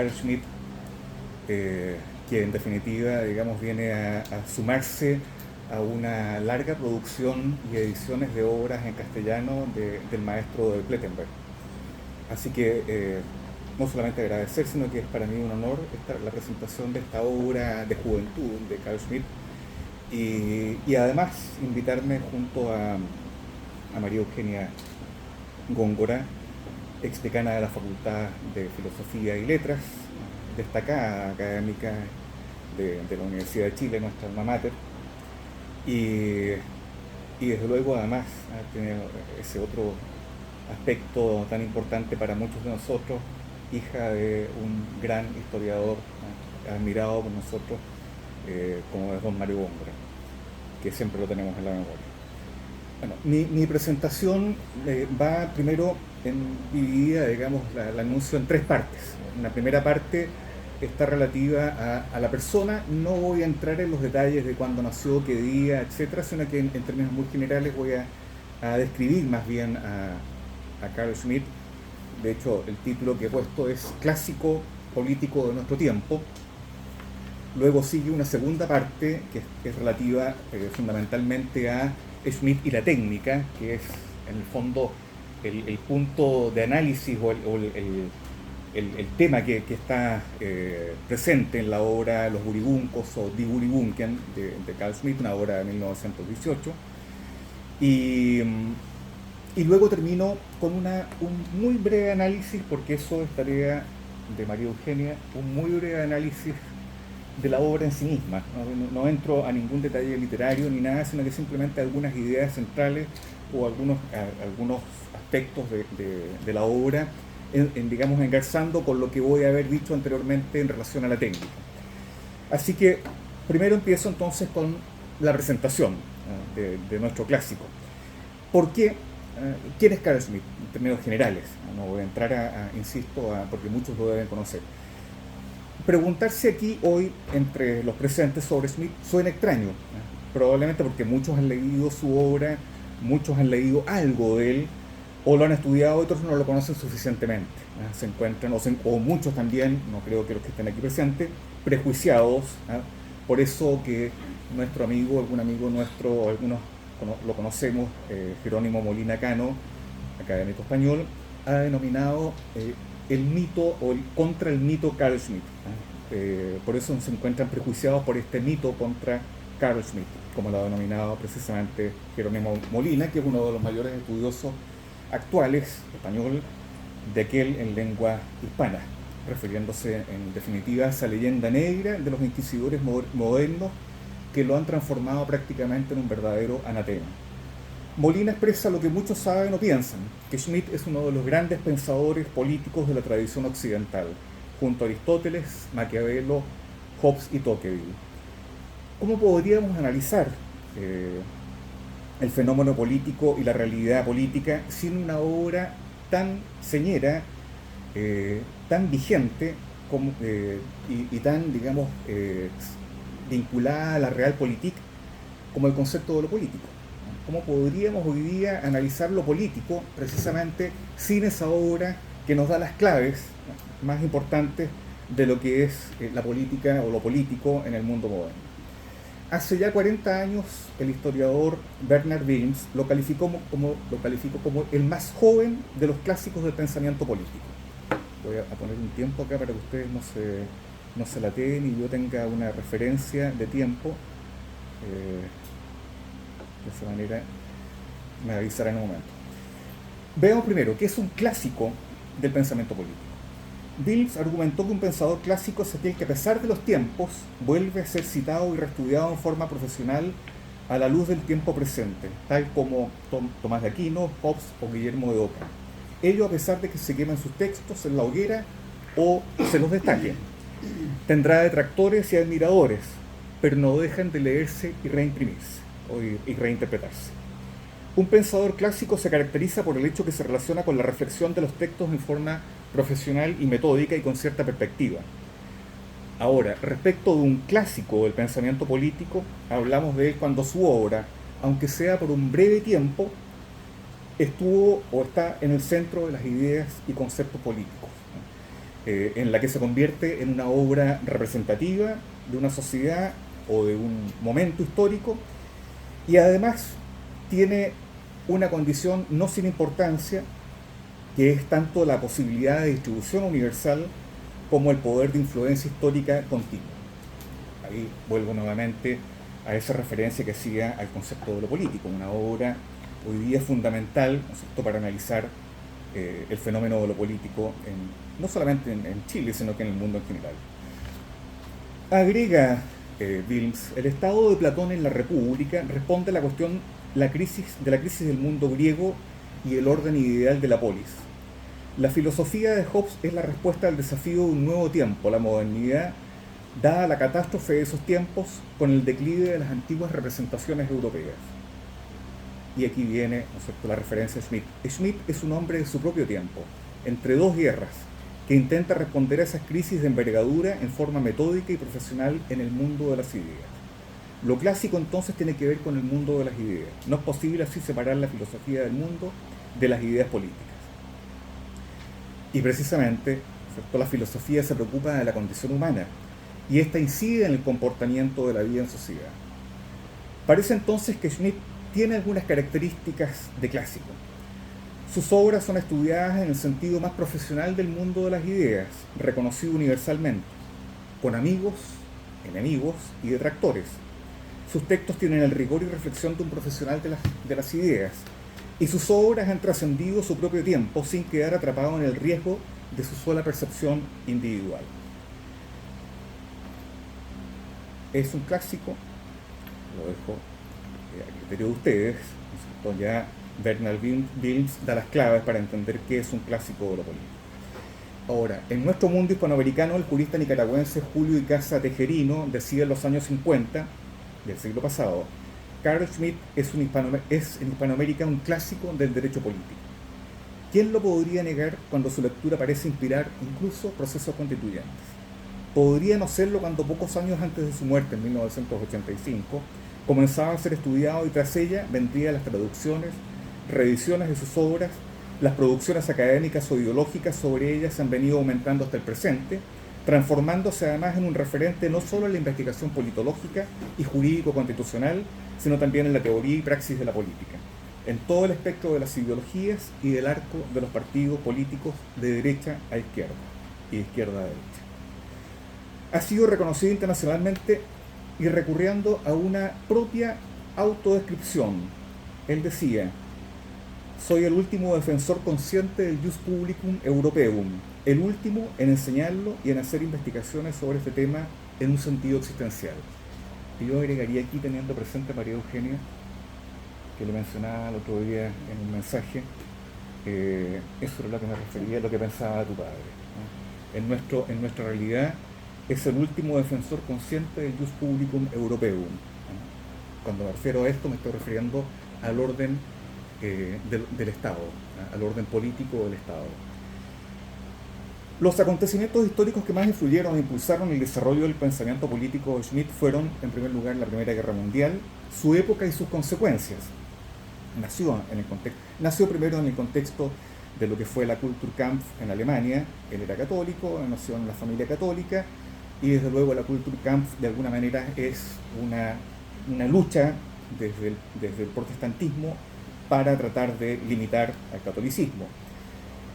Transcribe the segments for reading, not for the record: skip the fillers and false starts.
Carl Schmitt, que en definitiva, digamos, viene a sumarse a una larga producción y ediciones de obras en castellano del maestro de Plettenberg. Así que no solamente agradecer, sino que es para mí un honor la presentación de esta obra de juventud de Carl Schmitt y además invitarme junto a María Eugenia Góngora, ex decana de la Facultad de Filosofía y Letras, destacada académica de la Universidad de Chile, nuestra alma mater, y, y desde luego además tiene ese otro aspecto tan importante para muchos de nosotros, hija de un gran historiador admirado por nosotros, como es don Mario Góngora, que siempre lo tenemos en la memoria. Bueno, mi presentación va primero dividida, digamos, la anuncio en tres partes. Una primera parte está relativa a la persona. No voy a entrar en los detalles de cuándo nació, qué día, etcétera, sino que en términos muy generales voy a describir más bien a Carl Schmitt. De hecho, el título que he puesto es Clásico político de nuestro tiempo. Luego sigue una segunda parte que es relativa fundamentalmente a Schmitt y la técnica, que es en el fondo el punto de análisis o el tema que está presente en la obra Los Buribuncos o Die Buribunken de Carl Schmitt, una obra de 1918. Y, y luego termino con un muy breve análisis, porque eso es tarea de María Eugenia, un muy breve análisis de la obra en sí misma. No entro a ningún detalle literario ni nada, sino que simplemente algunas ideas centrales o algunos aspectos de la obra, digamos, engarzando con lo que voy a haber dicho anteriormente en relación a la técnica. Así que primero empiezo entonces con la presentación de nuestro clásico. ¿Por qué? ¿Quién es Carl Schmitt? En términos generales. No voy a entrar, insisto, porque muchos lo deben conocer. Preguntarse aquí hoy entre los presentes sobre Schmitt suena extraño, probablemente porque muchos han leído su obra, muchos han leído algo de él, o lo han estudiado, otros no lo conocen suficientemente. Se encuentran, o muchos también, no creo que los que estén aquí presentes, prejuiciados. Por eso que nuestro amigo, algún amigo nuestro, algunos lo conocemos, Jerónimo Molina Cano, académico español, ha denominado el mito o contra el mito Carl Schmitt. Por eso se encuentran prejuiciados por este mito contra Carl Schmitt, como lo ha denominado precisamente Jerónimo Molina, que es uno de los mayores estudiosos actuales, español, de aquel en lengua hispana, refiriéndose en definitiva a esa leyenda negra de los inquisidores modernos que lo han transformado prácticamente en un verdadero anatema. Molina expresa lo que muchos saben o piensan, que Schmitt es uno de los grandes pensadores políticos de la tradición occidental, junto a Aristóteles, Maquiavelo, Hobbes y Tocqueville. ¿Cómo podríamos analizar el fenómeno político y la realidad política sin una obra tan señera, tan vigente y tan, digamos, vinculada a la realpolitik como el concepto de lo político? ¿Cómo podríamos hoy día analizar lo político precisamente sin esa obra que nos da las claves más importantes de lo que es la política o lo político en el mundo moderno? Hace ya 40 años el historiador Bernard Wilms lo calificó como el más joven de los clásicos del pensamiento político. Voy a poner un tiempo acá para que ustedes no se lateen y yo tenga una referencia de tiempo. De esa manera me avisará en un momento. Veamos primero qué es un clásico del pensamiento político. Wilms argumentó que un pensador clásico es aquel que, a pesar de los tiempos, vuelve a ser citado y reestudiado en forma profesional a la luz del tiempo presente, tal como Tomás de Aquino, Hobbes o Guillermo de Ockham. Ello a pesar de que se queman sus textos en la hoguera o se los destaquen. Tendrá detractores y admiradores, pero no dejan de leerse y reimprimirse y reinterpretarse. Un pensador clásico se caracteriza por el hecho que se relaciona con la reflexión de los textos en forma profesional y metódica y con cierta perspectiva. Ahora, respecto de un clásico del pensamiento político, hablamos de él cuando su obra, aunque sea por un breve tiempo, estuvo o está en el centro de las ideas y conceptos políticos. en la que se convierte en una obra representativa de una sociedad o de un momento histórico, y además tiene una condición no sin importancia, que es tanto la posibilidad de distribución universal como el poder de influencia histórica continua. Ahí vuelvo nuevamente a esa referencia que hacía al concepto de lo político, una obra hoy día fundamental, ¿no es cierto?, para analizar el fenómeno de lo político, no solamente en Chile, sino que en el mundo en general. Agrega Wilms, el estado de Platón en la República responde a la cuestión de la crisis del mundo griego y el orden ideal de la polis. La filosofía de Hobbes es la respuesta al desafío de un nuevo tiempo, la modernidad, dada la catástrofe de esos tiempos con el declive de las antiguas representaciones europeas. Y aquí viene, ¿no es cierto?, la referencia a Schmitt. Schmitt es un hombre de su propio tiempo, entre dos guerras, que intenta responder a esas crisis de envergadura en forma metódica y profesional en el mundo de las ideas. Lo clásico entonces tiene que ver con el mundo de las ideas. No es posible así separar la filosofía del mundo de las ideas políticas. Y precisamente, ¿cierto?, la filosofía se preocupa de la condición humana, y esta incide en el comportamiento de la vida en sociedad. Parece entonces que Schmitt tiene algunas características de clásico. Sus obras son estudiadas en el sentido más profesional del mundo de las ideas, reconocido universalmente, con amigos, enemigos y detractores. Sus textos tienen el rigor y reflexión de un profesional de las ideas, y sus obras han trascendido su propio tiempo sin quedar atrapado en el riesgo de su sola percepción individual. Es un clásico, lo dejo a criterio de ustedes, ¿no? Ya Bernard Wilms da las claves para entender qué es un clásico de lo político. Ahora, en nuestro mundo hispanoamericano, el jurista nicaragüense Julio Icaza Tejerino decía en los años 50 del siglo pasado: Carl Schmitt es en Hispanoamérica un clásico del derecho político. ¿Quién lo podría negar cuando su lectura parece inspirar incluso procesos constituyentes? Podría no serlo cuando pocos años antes de su muerte, en 1985, comenzaba a ser estudiado, y tras ella vendrían las traducciones, reediciones de sus obras. Las producciones académicas o ideológicas sobre ellas han venido aumentando hasta el presente, transformándose además en un referente no solo en la investigación politológica y jurídico-constitucional, sino también en la teoría y praxis de la política, en todo el espectro de las ideologías y del arco de los partidos políticos de derecha a izquierda y de izquierda a derecha. Ha sido reconocido internacionalmente y recurriendo a una propia autodescripción. Él decía: soy el último defensor consciente del jus publicum europeum, el último en enseñarlo y en hacer investigaciones sobre este tema en un sentido existencial. Y yo agregaría aquí, teniendo presente a María Eugenia, que le mencionaba el otro día en un mensaje, eso es lo que me refería, lo que pensaba tu padre, ¿no? En nuestra realidad es el último defensor consciente del jus publicum europeum, ¿no? Cuando me refiero a esto me estoy refiriendo al orden del Estado, ¿no?, al orden político del Estado. Los acontecimientos históricos que más influyeron e impulsaron el desarrollo del pensamiento político de Schmitt fueron, en primer lugar, la Primera Guerra Mundial, su época y sus consecuencias. Nació primero en el contexto de lo que fue la Kulturkampf en Alemania. Él era católico, nació en la familia católica, y desde luego la Kulturkampf de alguna manera es una lucha desde el protestantismo para tratar de limitar al catolicismo.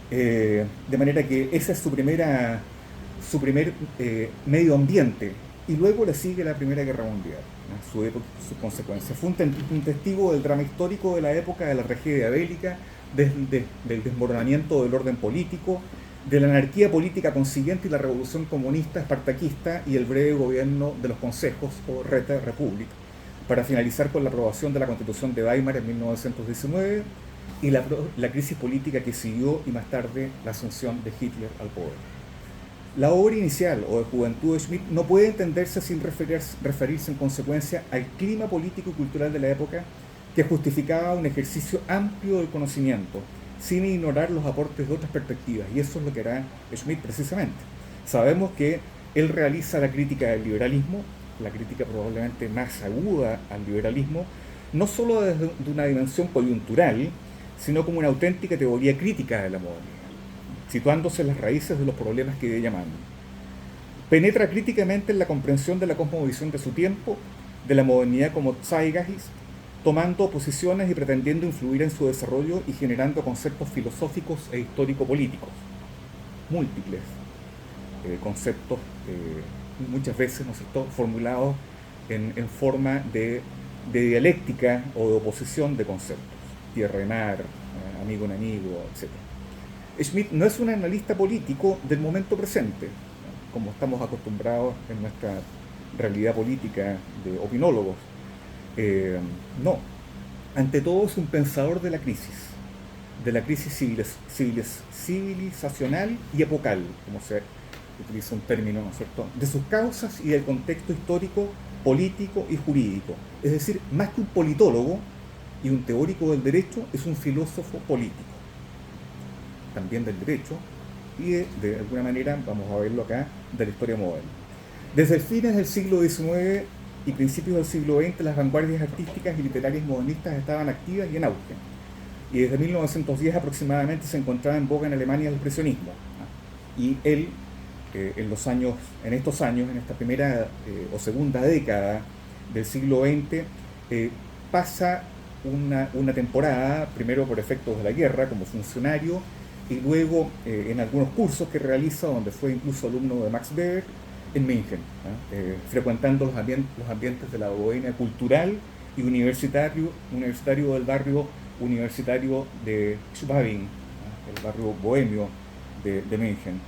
De manera que ese es su primer medio ambiente, y luego le sigue la Primera Guerra Mundial, ¿no?, su época y sus consecuencias. Fue un testigo del drama histórico de la época de la tragedia bélica, del desmoronamiento del orden político, de la anarquía política consiguiente y la revolución comunista espartaquista y el breve gobierno de los consejos o Räte Republik, para finalizar con la aprobación de la Constitución de Weimar en 1919 y la crisis política que siguió, y más tarde la asunción de Hitler al poder. La obra inicial o de juventud de Schmitt no puede entenderse sin referirse en consecuencia al clima político y cultural de la época, que justificaba un ejercicio amplio del conocimiento, sin ignorar los aportes de otras perspectivas, y eso es lo que hará Schmitt precisamente. Sabemos que él realiza la crítica del liberalismo, la crítica probablemente más aguda al liberalismo, no solo desde una dimensión coyuntural, sino como una auténtica teoría crítica de la modernidad. situándose en las raíces de los problemas que de ella mano. Penetra críticamente en la comprensión de la cosmovisión de su tiempo, de la modernidad como zeitgeist, tomando posiciones y pretendiendo influir en su desarrollo y generando conceptos filosóficos e histórico-políticos, múltiples conceptos, muchas veces, ¿no es cierto?, formulados en forma de dialéctica o de oposición de conceptos, tierra y mar, amigo enemigo, etc. Schmitt no es un analista político del momento presente, como estamos acostumbrados en nuestra realidad política de opinólogos. No, ante todo es un pensador de la crisis civilizacional y epocal, como se utiliza un término, ¿no es cierto?, de sus causas y del contexto histórico, político y jurídico. Es decir, más que un politólogo y un teórico del derecho, es un filósofo político, también del derecho, y de alguna manera, vamos a verlo acá, de la historia moderna. Desde fines del siglo XIX y principios del siglo XX, las vanguardias artísticas y literarias modernistas estaban activas y en auge. Y desde 1910 aproximadamente se encontraba en boga en Alemania el expresionismo. Y él, en esta primera o segunda década del siglo XX, pasa una temporada, primero por efectos de la guerra, como funcionario, y luego en algunos cursos que realiza, donde fue incluso alumno de Max Weber, en München, frecuentando los ambientes de la bohemia cultural y universitario del barrio universitario de Schwabing, el barrio bohemio de München,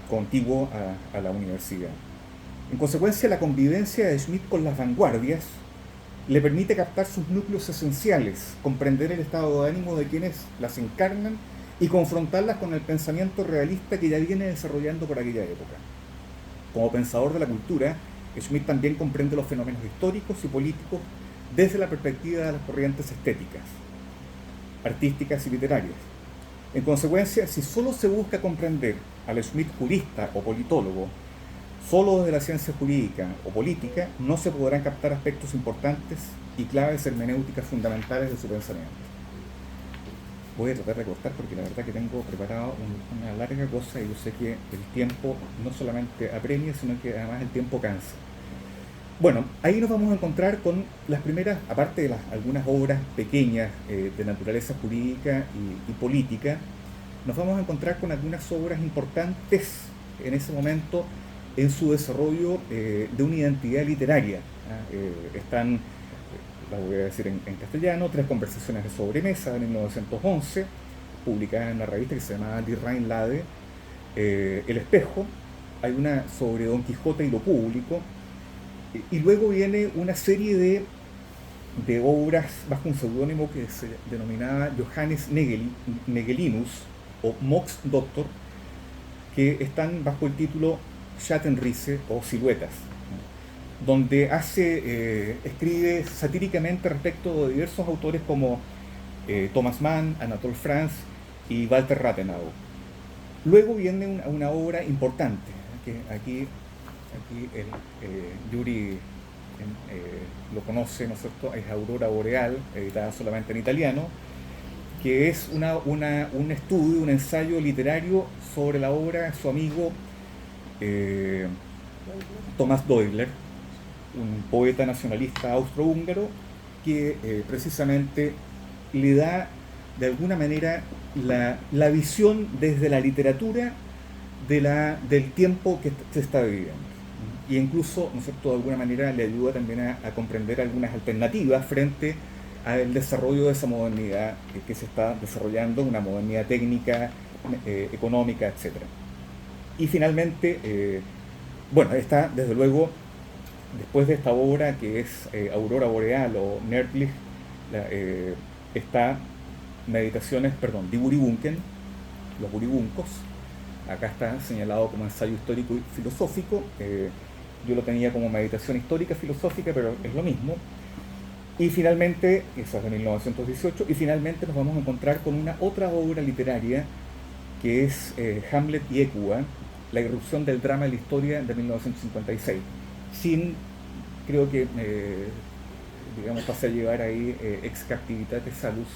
contiguo a la universidad. En consecuencia, la convivencia de Schmitt con las vanguardias le permite captar sus núcleos esenciales, comprender el estado de ánimo de quienes las encarnan y confrontarlas con el pensamiento realista que ya viene desarrollando por aquella época. Como pensador de la cultura, Schmitt también comprende los fenómenos históricos y políticos desde la perspectiva de las corrientes estéticas, artísticas y literarias. En consecuencia, si solo se busca comprender al Schmitt jurista o politólogo, solo desde la ciencia jurídica o política, no se podrán captar aspectos importantes y claves hermenéuticas fundamentales de su pensamiento. Voy a tratar de cortar porque la verdad que tengo preparado una larga cosa y yo sé que el tiempo no solamente apremia, sino que además el tiempo cansa. Bueno, ahí nos vamos a encontrar con las primeras, aparte de algunas obras pequeñas de naturaleza jurídica y política, nos vamos a encontrar con algunas obras importantes en ese momento en su desarrollo de una identidad literaria. Están, la voy a decir en castellano, Tres conversaciones de sobremesa de 1911, publicada en una revista que se llamaba Die Rheinlade, El espejo, hay una sobre Don Quijote y lo público, y luego viene una serie de obras bajo un seudónimo que se denominaba Johannes Negelinus o Mox Doctor, que están bajo el título Schattenrisse o Siluetas, donde escribe satíricamente respecto de diversos autores como Thomas Mann, Anatole France y Walter Rathenau. Luego viene una obra importante, que aquí Yuri lo conoce, ¿no es cierto? Es Aurora Boreal, editada solamente en italiano, que es un estudio, un ensayo literario sobre la obra de su amigo Thomas Doigler, un poeta nacionalista austrohúngaro que precisamente le da de alguna manera la visión desde la literatura del tiempo que se está viviendo. Y incluso, ¿no es cierto?, de alguna manera le ayuda también a comprender algunas alternativas frente al desarrollo de esa modernidad que se está desarrollando, una modernidad técnica, económica, etc. Y finalmente, bueno, está desde luego, después de esta obra que es Aurora Boreal o Nördlich, está Die Buribunken, los Buribuncos. Acá está señalado como ensayo histórico y filosófico. Yo lo tenía como meditación histórica filosófica, pero es lo mismo. Y finalmente, eso es de 1918, y finalmente nos vamos a encontrar con una otra obra literaria que es Hamlet y Ecuba, la irrupción del drama en la historia de 1956. Creo que, digamos, pasé a llevar ahí Ex Captivitate Salus,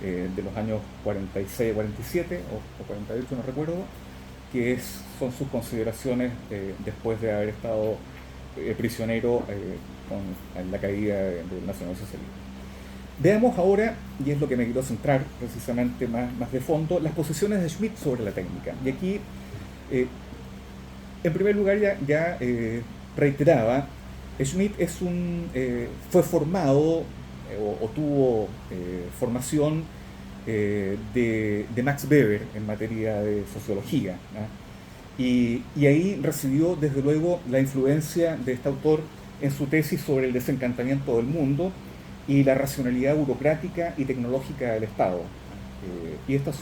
de los años 46 a 47 o 48, no recuerdo, que son sus consideraciones después de haber estado prisionero en la caída del nacionalsocialismo. Veamos ahora, y es lo que me quiero centrar precisamente más de fondo, las posiciones de Schmitt sobre la técnica. Y aquí, en primer lugar, ya reiteraba, Schmitt fue formado o tuvo formación de Max Weber en materia de sociología, ¿no? Y ahí recibió desde luego la influencia de este autor en su tesis sobre el desencantamiento del mundo y la racionalidad burocrática y tecnológica del Estado. Y estas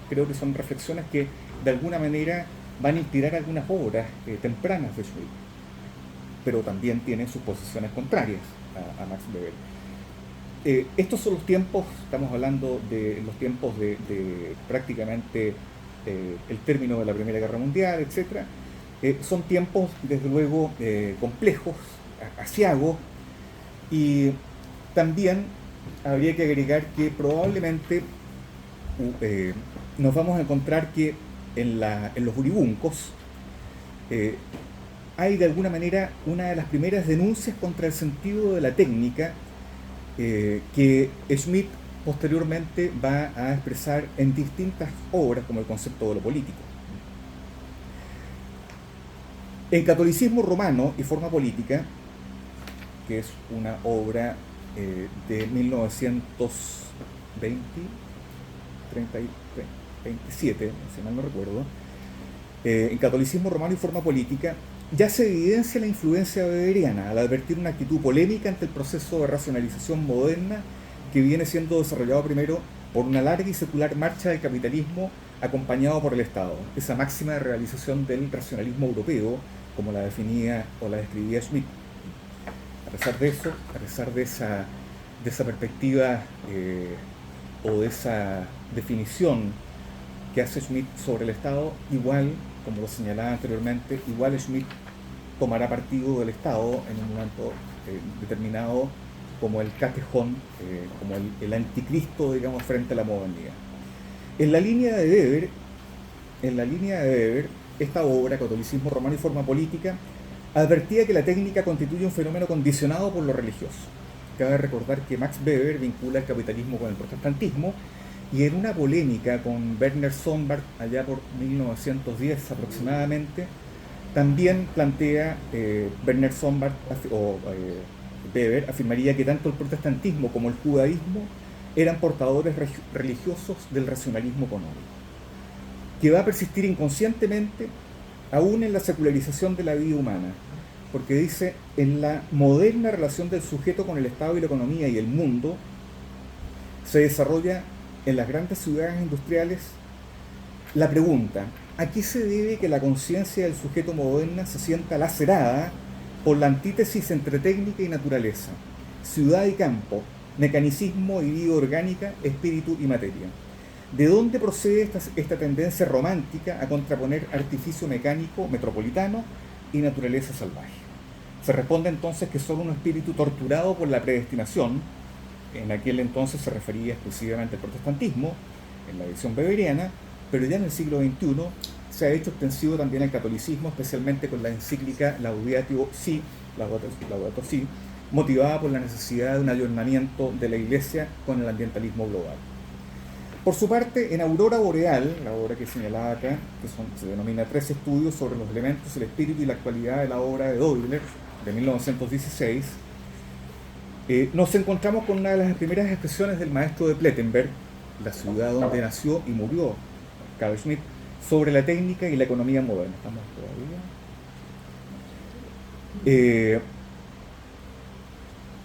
creo que son reflexiones que de alguna manera van a inspirar algunas obras tempranas de Schmitt, pero también tienen sus posiciones contrarias a Max Weber. Estos son los tiempos, estamos hablando de los tiempos de prácticamente el término de la Primera Guerra Mundial, etc. Son tiempos, desde luego, complejos, aciagos, y también habría que agregar que probablemente nos vamos a encontrar que en los uribuncos hay de alguna manera una de las primeras denuncias contra el sentido de la técnica que Schmitt posteriormente va a expresar en distintas obras como el concepto de lo político. En Catolicismo Romano y Forma Política, que es una obra de 1927, si mal no recuerdo, en Catolicismo Romano y Forma Política, ya se evidencia la influencia weberiana al advertir una actitud polémica ante el proceso de racionalización moderna que viene siendo desarrollado primero por una larga y secular marcha del capitalismo acompañado por el Estado. Esa máxima de realización del racionalismo europeo, como la definía o la describía Schmitt. A pesar de eso, a pesar de esa perspectiva o de esa definición que hace Schmitt sobre el Estado, igual, como lo señalaba anteriormente, igual Schmitt tomará partido del Estado en un momento determinado como el catejón, como el anticristo, digamos, frente a la modernidad. En la línea de Weber, esta obra, Catolicismo Romano y Forma Política, advertía que la técnica constituye un fenómeno condicionado por lo religioso. Cabe recordar que Max Weber vincula el capitalismo con el protestantismo, y en una polémica con Werner Sombart, allá por 1910 aproximadamente, también plantea Werner Sombart Weber afirmaría que tanto el protestantismo como el judaísmo eran portadores religiosos del racionalismo económico, que va a persistir inconscientemente aún en la secularización de la vida humana, porque dice, en la moderna relación del sujeto con el Estado y la economía y el mundo, se desarrolla en las grandes ciudades industriales la pregunta: ¿a qué se debe que la conciencia del sujeto moderna se sienta lacerada por la antítesis entre técnica y naturaleza, ciudad y campo, mecanicismo y vida orgánica, espíritu y materia? ¿De dónde procede esta tendencia romántica a contraponer artificio mecánico metropolitano y naturaleza salvaje? Se responde entonces que solo un espíritu torturado por la predestinación, en aquel entonces se refería exclusivamente al protestantismo, en la visión weberiana, pero ya en el siglo XXI se ha hecho extensivo también al catolicismo, especialmente con la encíclica Laudato Si, motivada por la necesidad de un ayornamiento de la Iglesia con el ambientalismo global. Por su parte, en Aurora Boreal, la obra que señalaba acá, que se denomina Tres estudios sobre los elementos, el espíritu y la actualidad de la obra de Doyle, de 1916, nos encontramos con una de las primeras expresiones del maestro de Plettenberg, la ciudad donde nació y murió Carl Schmitt, sobre la técnica y la economía moderna. ¿Estamos todavía?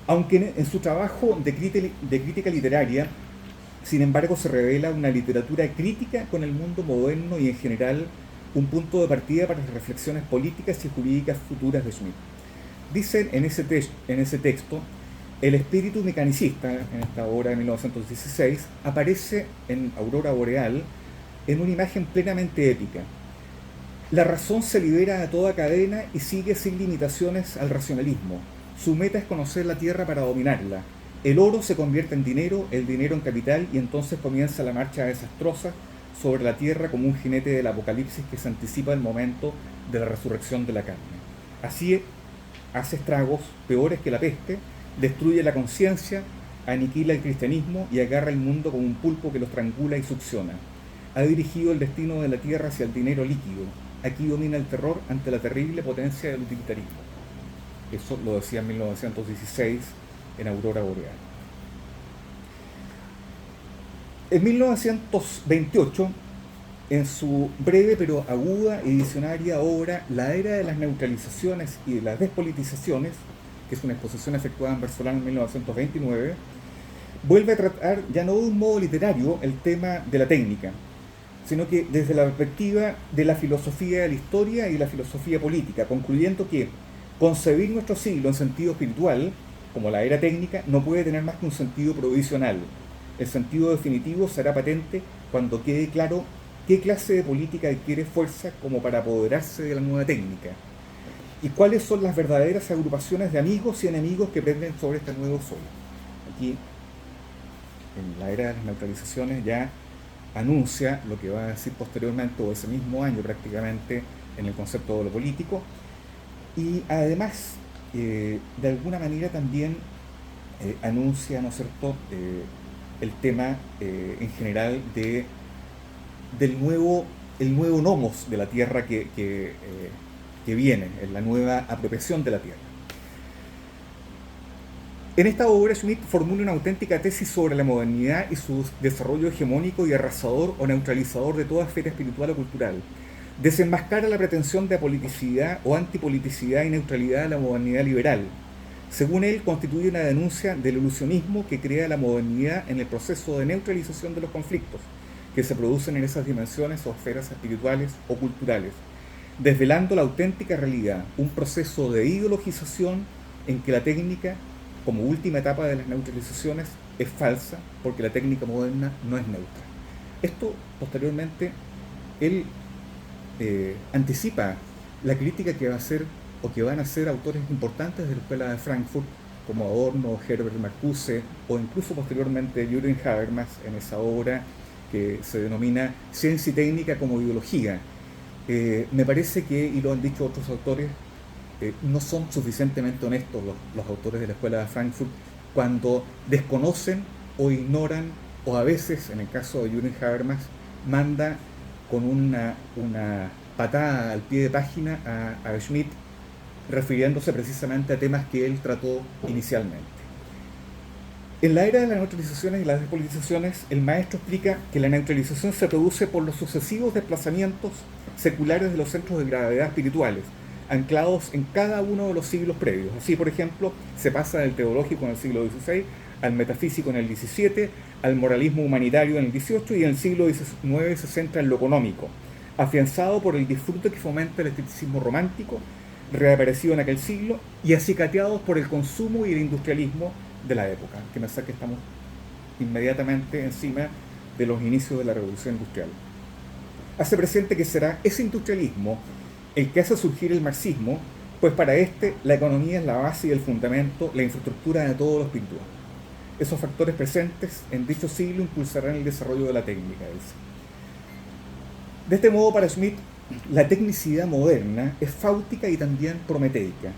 Aunque en su trabajo de crítica literaria, sin embargo, se revela una literatura crítica con el mundo moderno y en general un punto de partida para las reflexiones políticas y jurídicas futuras de Schmitt. Dicen en ese texto, el espíritu mecanicista, en esta obra de 1916, aparece en Aurora Boreal en una imagen plenamente épica. La razón se libera de toda cadena y sigue sin limitaciones al racionalismo. Su meta es conocer la Tierra para dominarla, El oro se convierte en dinero, el dinero en capital, y entonces comienza la marcha desastrosa sobre la tierra como un jinete del apocalipsis que se anticipa el momento de la resurrección de la carne. Así hace estragos peores que la peste, destruye la conciencia, aniquila el cristianismo y agarra el mundo como un pulpo que lo estrangula y succiona. Ha dirigido el destino de la tierra hacia el dinero líquido. Aquí domina el terror ante la terrible potencia del utilitarismo. Eso lo decía en 1916 en Aurora Boreal. En 1928, en su breve pero aguda y visionaria obra La era de las neutralizaciones y de las despolitizaciones, que es una exposición efectuada en Barcelona en 1929, vuelve a tratar ya no de un modo literario el tema de la técnica, sino que desde la perspectiva de la filosofía de la historia y la filosofía política, concluyendo que concebir nuestro siglo en sentido espiritual, como la era técnica, no puede tener más que un sentido provisional. El sentido definitivo será patente cuando quede claro qué clase de política adquiere fuerza como para apoderarse de la nueva técnica y cuáles son las verdaderas agrupaciones de amigos y enemigos que prenden sobre este nuevo sol. Aquí, en la era de las neutralizaciones, ya anuncia lo que va a decir posteriormente, o ese mismo año prácticamente, en el concepto de lo político, y además, de alguna manera también anuncia, ¿no es cierto?, el tema en general el nuevo nomos de la tierra que viene, en la nueva apropiación de la tierra. En esta obra, Schmitt formula una auténtica tesis sobre la modernidad y su desarrollo hegemónico y arrasador o neutralizador de toda esfera espiritual o cultural. Desenmascara la pretensión de apoliticidad o antipoliticidad y neutralidad de la modernidad liberal. Según él, constituye una denuncia del ilusionismo que crea la modernidad en el proceso de neutralización de los conflictos que se producen en esas dimensiones o esferas espirituales o culturales, desvelando la auténtica realidad, un proceso de ideologización en que la técnica, como última etapa de las neutralizaciones, es falsa porque la técnica moderna no es neutra. Esto, posteriormente, él anticipa la crítica que va a hacer o que van a hacer autores importantes de la Escuela de Frankfurt, como Adorno, Herbert Marcuse, o incluso posteriormente Jürgen Habermas, en esa obra que se denomina Ciencia y Técnica como Ideología. Me parece que, y lo han dicho otros autores, no son suficientemente honestos los autores de la Escuela de Frankfurt cuando desconocen o ignoran, o a veces, en el caso de Jürgen Habermas, manda con una patada al pie de página a Schmitt, refiriéndose precisamente a temas que él trató inicialmente. En la era de las neutralizaciones y las despolitizaciones, el maestro explica que la neutralización se produce por los sucesivos desplazamientos seculares de los centros de gravedad espirituales, anclados en cada uno de los siglos previos. Así, por ejemplo, se pasa del teológico en el siglo XVI, al metafísico en el XVII, al moralismo humanitario en el XVIII, y en el siglo XIX se centra en lo económico, afianzado por el disfrute que fomenta el esteticismo romántico, reaparecido en aquel siglo, y acicateados por el consumo y el industrialismo de la época, que pensar que estamos inmediatamente encima de los inicios de la revolución industrial. Hace presente que será ese industrialismo el que hace surgir el marxismo, pues para este la economía es la base y el fundamento, la infraestructura de todo lo espiritual. Esos factores presentes en dicho siglo impulsarán el desarrollo de la técnica, dice. De este modo, para Schmitt, la tecnicidad moderna es fáutica y también prometeica.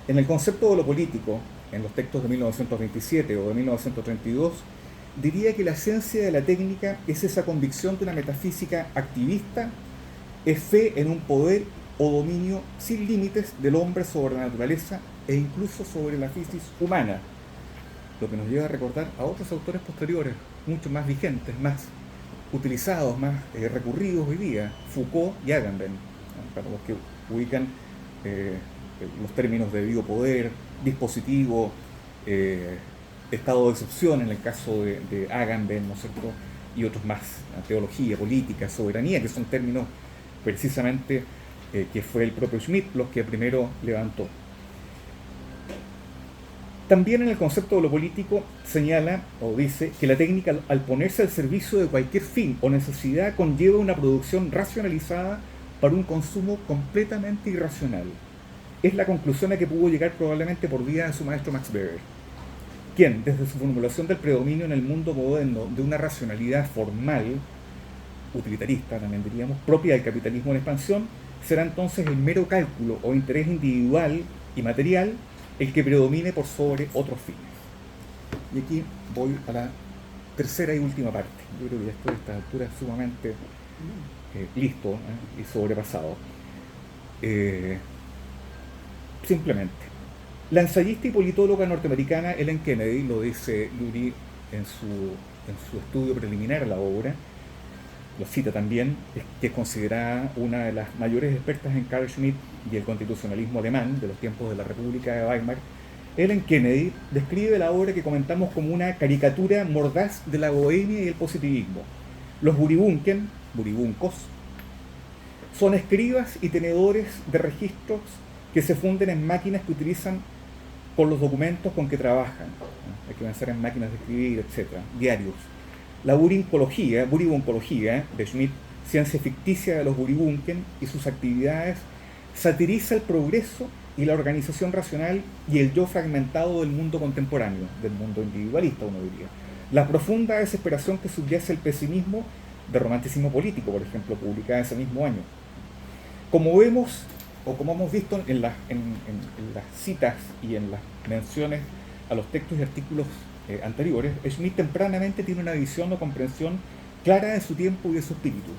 En el concepto de lo político, en los textos de 1927 o de 1932, diría que la ciencia de la técnica es esa convicción de una metafísica activista, es fe en un poder o dominio sin límites del hombre sobre la naturaleza e incluso sobre la física humana, lo que nos lleva a recordar a otros autores posteriores, mucho más vigentes, más utilizados, más recurridos hoy día, Foucault y Agamben, ¿no?, para los que ubican los términos de biopoder, dispositivo, estado de excepción en el caso de Agamben, ¿no es cierto?, y otros más, teología, política, soberanía, que son términos precisamente que fue el propio Schmitt los que primero levantó. También en el concepto de lo político señala o dice que la técnica, al ponerse al servicio de cualquier fin o necesidad, conlleva una producción racionalizada para un consumo completamente irracional. Es la conclusión a que pudo llegar probablemente por vía de su maestro Max Weber. quien, desde su formulación del predominio en el mundo moderno de una racionalidad formal, utilitarista también diríamos, propia del capitalismo en expansión, será entonces el mero cálculo o interés individual y material el que predomine por sobre otros fines. Y aquí voy a la tercera y última parte. Yo creo que ya estoy a esta altura sumamente listo y sobrepasado. Simplemente, la ensayista y politóloga norteamericana Ellen Kennedy, lo dice Lurie en su estudio preliminar a la obra, lo cita también, que es considerada una de las mayores expertas en Carl Schmitt y el constitucionalismo alemán de los tiempos de la República de Weimar. Ellen Kennedy describe la obra que comentamos como una caricatura mordaz de la bohemia y el positivismo. Los buribuncos, son escribas y tenedores de registros que se funden en máquinas que utilizan por los documentos con que trabajan. Hay que pensar en máquinas de escribir, etc. Diarios. La buribuncología de Schmitt, ciencia ficticia de los buribunken y sus actividades, satiriza el progreso y la organización racional y el yo fragmentado del mundo contemporáneo, del mundo individualista, uno diría. La profunda desesperación que subyace el pesimismo de romanticismo político, por ejemplo, publicada ese mismo año. Como vemos, o como hemos visto en las citas y en las menciones a los textos y artículos anteriores, Schmitt tempranamente tiene una visión o comprensión clara de su tiempo y de su espíritu.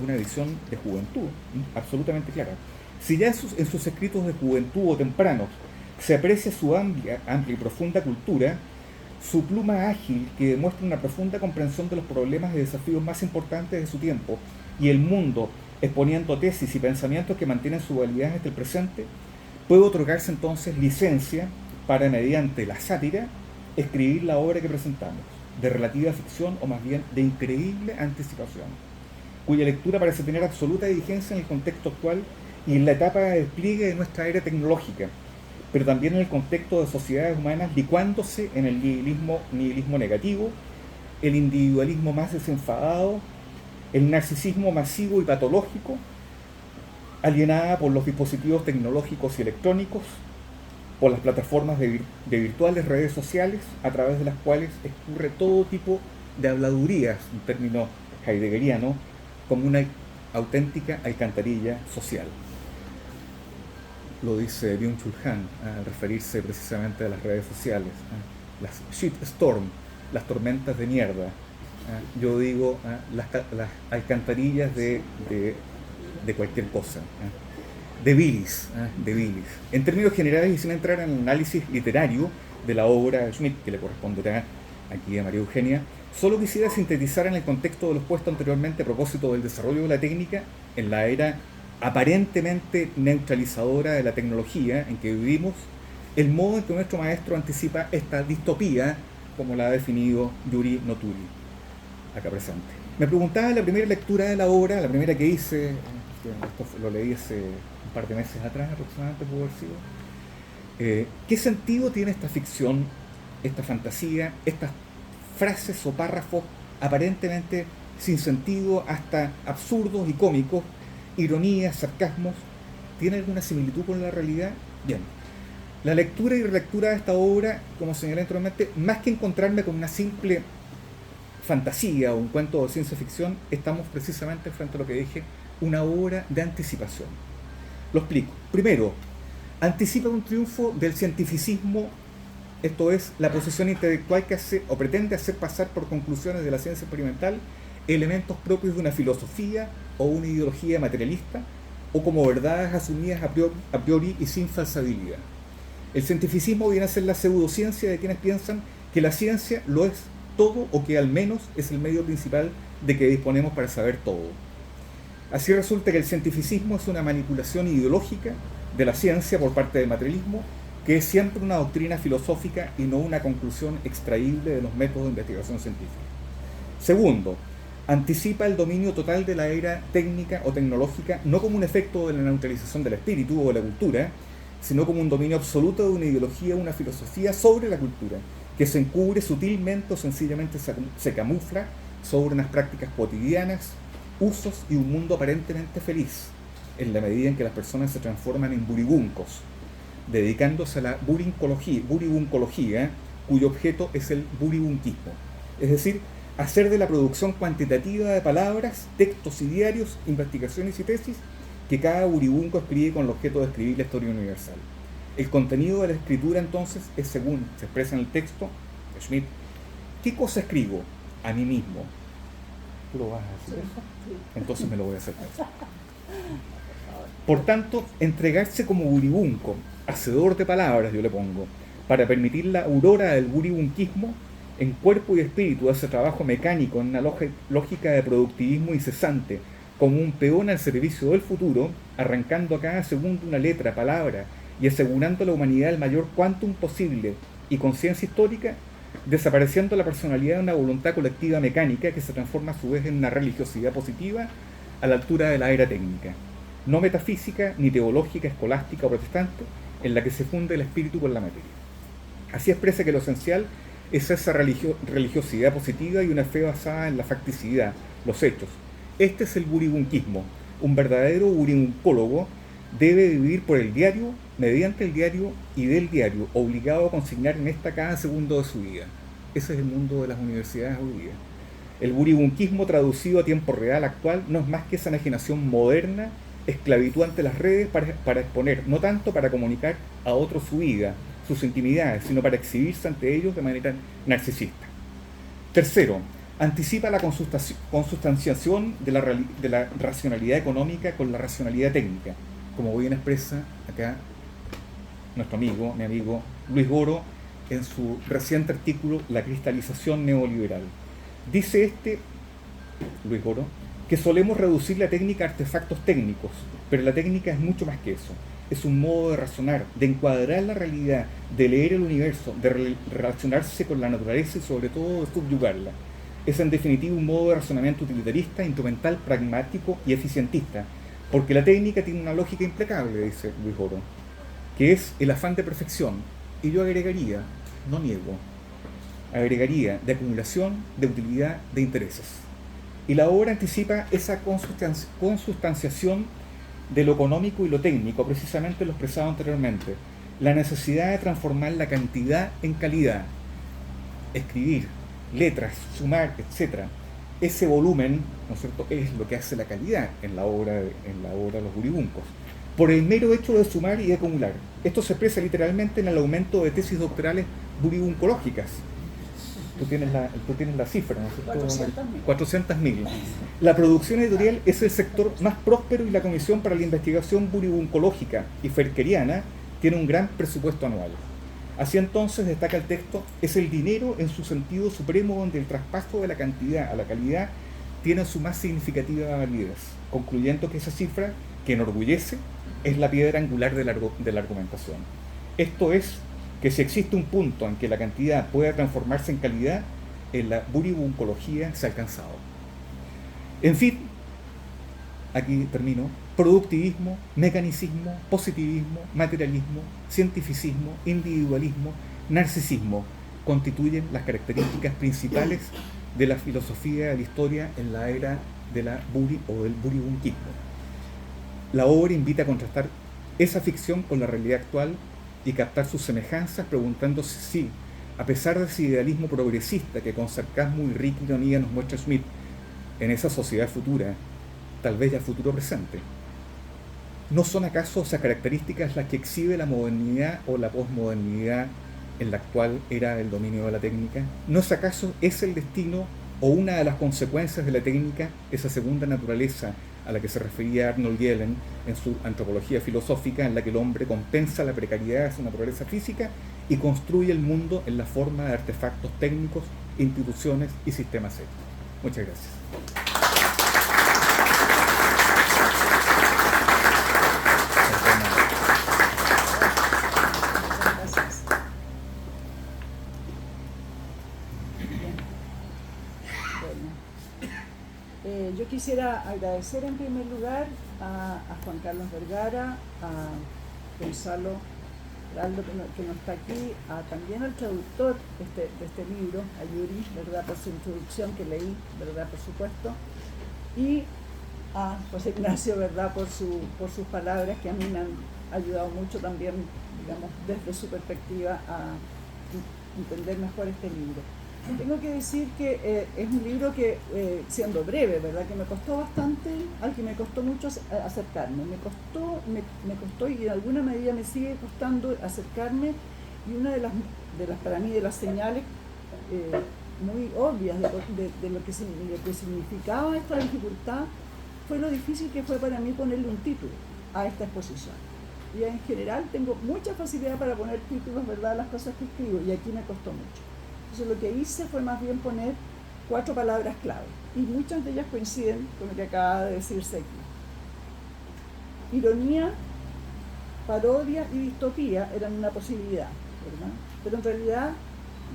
Una visión de juventud, absolutamente clara. Si ya en sus escritos de juventud o tempranos se aprecia su amplia y profunda cultura, su pluma ágil que demuestra una profunda comprensión de los problemas y desafíos más importantes de su tiempo y el mundo, exponiendo tesis y pensamientos que mantienen su validez hasta el presente, puede otorgarse entonces licencia para, mediante la sátira, escribir la obra que presentamos, de relativa ficción o más bien de increíble anticipación, cuya lectura parece tener absoluta vigencia en el contexto actual y en la etapa de despliegue de nuestra era tecnológica, pero también en el contexto de sociedades humanas licuándose en el nihilismo negativo, el individualismo más desenfadado, el narcisismo masivo y patológico, alienada por los dispositivos tecnológicos y electrónicos, por las plataformas de virtuales redes sociales a través de las cuales escurre todo tipo de habladurías, un término heideggeriano, como una auténtica alcantarilla social. Lo dice Byung-Chul Han al referirse precisamente a las redes sociales, las shitstorm, las tormentas de mierda. Yo digo las alcantarillas de cualquier cosa. De bilis. En términos generales, y sin entrar en el análisis literario de la obra de Schmitt, que le corresponderá aquí a María Eugenia, solo quisiera sintetizar en el contexto de lo expuesto anteriormente a propósito del desarrollo de la técnica en la era aparentemente neutralizadora de la tecnología en que vivimos, el modo en que nuestro maestro anticipa esta distopía, como la ha definido Yuri Noturi, acá presente. Me preguntaba en la primera lectura de la obra, la primera que hice, esto lo leí hace un par de meses atrás aproximadamente, pudo haber sido, ¿qué sentido tiene esta ficción, esta fantasía, estas frases o párrafos aparentemente sin sentido, hasta absurdos y cómicos, ironías, sarcasmos? ¿Tiene alguna similitud con la realidad? Bien. La lectura y relectura de esta obra, como señalé anteriormente, más que encontrarme con una simple fantasía o un cuento de ciencia ficción, estamos precisamente frente a lo que dije, una obra de anticipación. Lo explico. Primero, anticipa un triunfo del cientificismo, esto es, la posición intelectual que hace o pretende hacer pasar por conclusiones de la ciencia experimental elementos propios de una filosofía o una ideología materialista, o como verdades asumidas a priori y sin falsabilidad. El cientificismo viene a ser la pseudociencia de quienes piensan que la ciencia lo es todo, o que al menos es el medio principal de que disponemos para saber todo. Así resulta que el cientificismo es una manipulación ideológica de la ciencia por parte del materialismo, que es siempre una doctrina filosófica y no una conclusión extraíble de los métodos de investigación científica. Segundo, anticipa el dominio total de la era técnica o tecnológica, no como un efecto de la neutralización del espíritu o de la cultura, sino como un dominio absoluto de una ideología o una filosofía sobre la cultura, que se encubre sutilmente o sencillamente se camufla sobre unas prácticas cotidianas, usos y un mundo aparentemente feliz, en la medida en que las personas se transforman en buribuncos. dedicándose a la buribuncología, cuyo objeto es el buribunquismo, es decir, hacer de la producción cuantitativa de palabras, textos y diarios, investigaciones y tesis que cada buribunco escribe con el objeto de escribir la historia universal. El contenido de la escritura entonces es, según se expresa en el texto de Schmitt, ¿qué cosa escribo? A mí mismo. ¿Tú lo vas a hacer eso? Entonces me lo voy a hacer. Por tanto, entregarse como buribunco, hacedor de palabras, yo le pongo, para permitir la aurora del buribunquismo, en cuerpo y espíritu ese trabajo mecánico en una lógica de productivismo incesante, como un peón al servicio del futuro, arrancando a cada segundo una letra, palabra, y asegurando a la humanidad el mayor quantum posible y conciencia histórica, desapareciendo la personalidad de una voluntad colectiva mecánica que se transforma a su vez en una religiosidad positiva a la altura de la era técnica, no metafísica ni teológica, escolástica o protestante, en la que se funde el espíritu con la materia. Así expresa que lo esencial es esa religiosidad positiva y una fe basada en la facticidad, los hechos. Este es el buribunquismo. Un verdadero buribuncólogo debe vivir por el diario, mediante el diario y del diario, obligado a consignar en esta cada segundo de su vida. Ese es el mundo de las universidades hoy día. El buribunquismo traducido a tiempo real actual no es más que esa enajenación moderna, esclavitud ante las redes para exponer, no tanto para comunicar a otros su vida, sus intimidades, sino para exhibirse ante ellos de manera narcisista. Tercero, anticipa la consustanciación de la racionalidad económica con la racionalidad técnica, como bien expresa acá nuestro amigo, mi amigo Luis Goro, en su reciente artículo La cristalización neoliberal. Dice Luis Goro, que solemos reducir la técnica a artefactos técnicos, pero la técnica es mucho más que eso. Es un modo de razonar, de encuadrar la realidad, de leer el universo, de relacionarse con la naturaleza y sobre todo de subyugarla. Es en definitiva un modo de razonamiento utilitarista, instrumental, pragmático y eficientista, porque la técnica tiene una lógica implacable, dice Luis Goro, que es el afán de perfección, y yo agregaría, no niego, agregaría de acumulación, de utilidad, de intereses. Y la obra anticipa esa consustanciación de lo económico y lo técnico, precisamente lo expresado anteriormente, la necesidad de transformar la cantidad en calidad, escribir, letras, sumar, etc. Ese volumen, ¿no es cierto?, es lo que hace la calidad en la obra de los buribuncos, por el mero hecho de sumar y de acumular. Esto se expresa literalmente en el aumento de tesis doctorales buribuncológicas. Tú tienes la cifra, ¿no es cierto? 400.000. La producción editorial es el sector más próspero y la Comisión para la Investigación Buribuncológica y Ferkeriana tiene un gran presupuesto anual. Así entonces, destaca el texto, es el dinero en su sentido supremo donde el traspaso de la cantidad a la calidad tiene su más significativa validez, concluyendo que esa cifra, que enorgullece, es la piedra angular de la argumentación. Esto es, que si existe un punto en que la cantidad pueda transformarse en calidad, en la buribuncología se ha alcanzado. En fin, aquí termino, productivismo, mecanicismo, positivismo, materialismo, cientificismo, individualismo, narcisismo constituyen las características principales de la filosofía de la historia en la era de la del buribunquismo. La obra invita a contrastar esa ficción con la realidad actual y captar sus semejanzas, preguntándose si, a pesar de ese idealismo progresista que con sarcasmo y rica ironía nos muestra Schmitt, en esa sociedad futura, tal vez ya futuro presente, ¿no son acaso esas características las que exhibe la modernidad o la posmodernidad en la actual era del dominio de la técnica? ¿No es acaso ese el destino o una de las consecuencias de la técnica, esa segunda naturaleza a la que se refería Arnold Gehlen en su antropología filosófica, en la que el hombre compensa la precariedad de su naturaleza física y construye el mundo en la forma de artefactos técnicos, instituciones y sistemas éticos? Muchas gracias. Yo quisiera agradecer en primer lugar a Juan Carlos Vergara, a Gonzalo Heraldo que no está aquí, también al traductor de este libro, a Yuri, ¿verdad?, por su introducción que leí, ¿verdad?, por supuesto, y a José Ignacio, ¿verdad?, por sus palabras que a mí me han ayudado mucho también, digamos, desde su perspectiva a entender mejor este libro. Tengo que decir que es un libro que, siendo breve, ¿verdad?, que me costó bastante, al que me costó mucho acercarme. Me costó y en alguna medida me sigue costando acercarme, y una de las para mí, de las señales muy obvias de lo que significaba esta dificultad fue lo difícil que fue para mí ponerle un título a esta exposición. Y en general tengo mucha facilidad para poner títulos, ¿verdad?, a las cosas que escribo, y aquí me costó mucho. Entonces lo que hice fue más bien poner 4 palabras clave, y muchas de ellas coinciden con lo que acaba de decirse aquí. Ironía, parodia y distopía eran una posibilidad, ¿verdad? Pero en realidad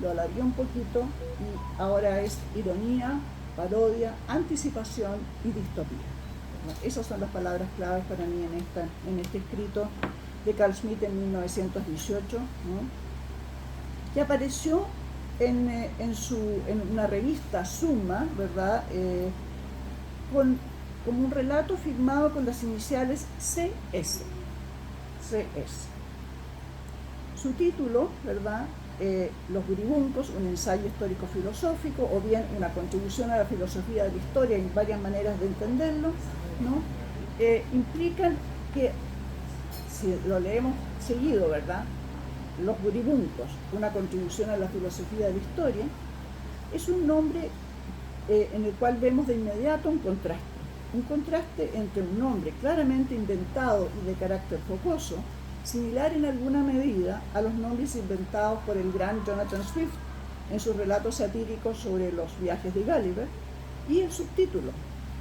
lo alargué un poquito y ahora es ironía, parodia, anticipación y distopía. Esas son las palabras claves para mí en este escrito de Carl Schmitt en 1918, ¿no?, que apareció en una revista Summa, ¿verdad?, como un relato firmado con las iniciales CS. Su título, ¿verdad?, Los Buribuncos, un ensayo histórico-filosófico, o bien una contribución a la filosofía de la historia, en varias maneras de entenderlo, ¿no?, implican que, si lo leemos seguido, ¿verdad?, Los Buribuncos, una contribución a la filosofía de la historia, es un nombre en el cual vemos de inmediato un contraste entre un nombre claramente inventado y de carácter jocoso, similar en alguna medida a los nombres inventados por el gran Jonathan Swift en sus relatos satíricos sobre los viajes de Gulliver, y el subtítulo,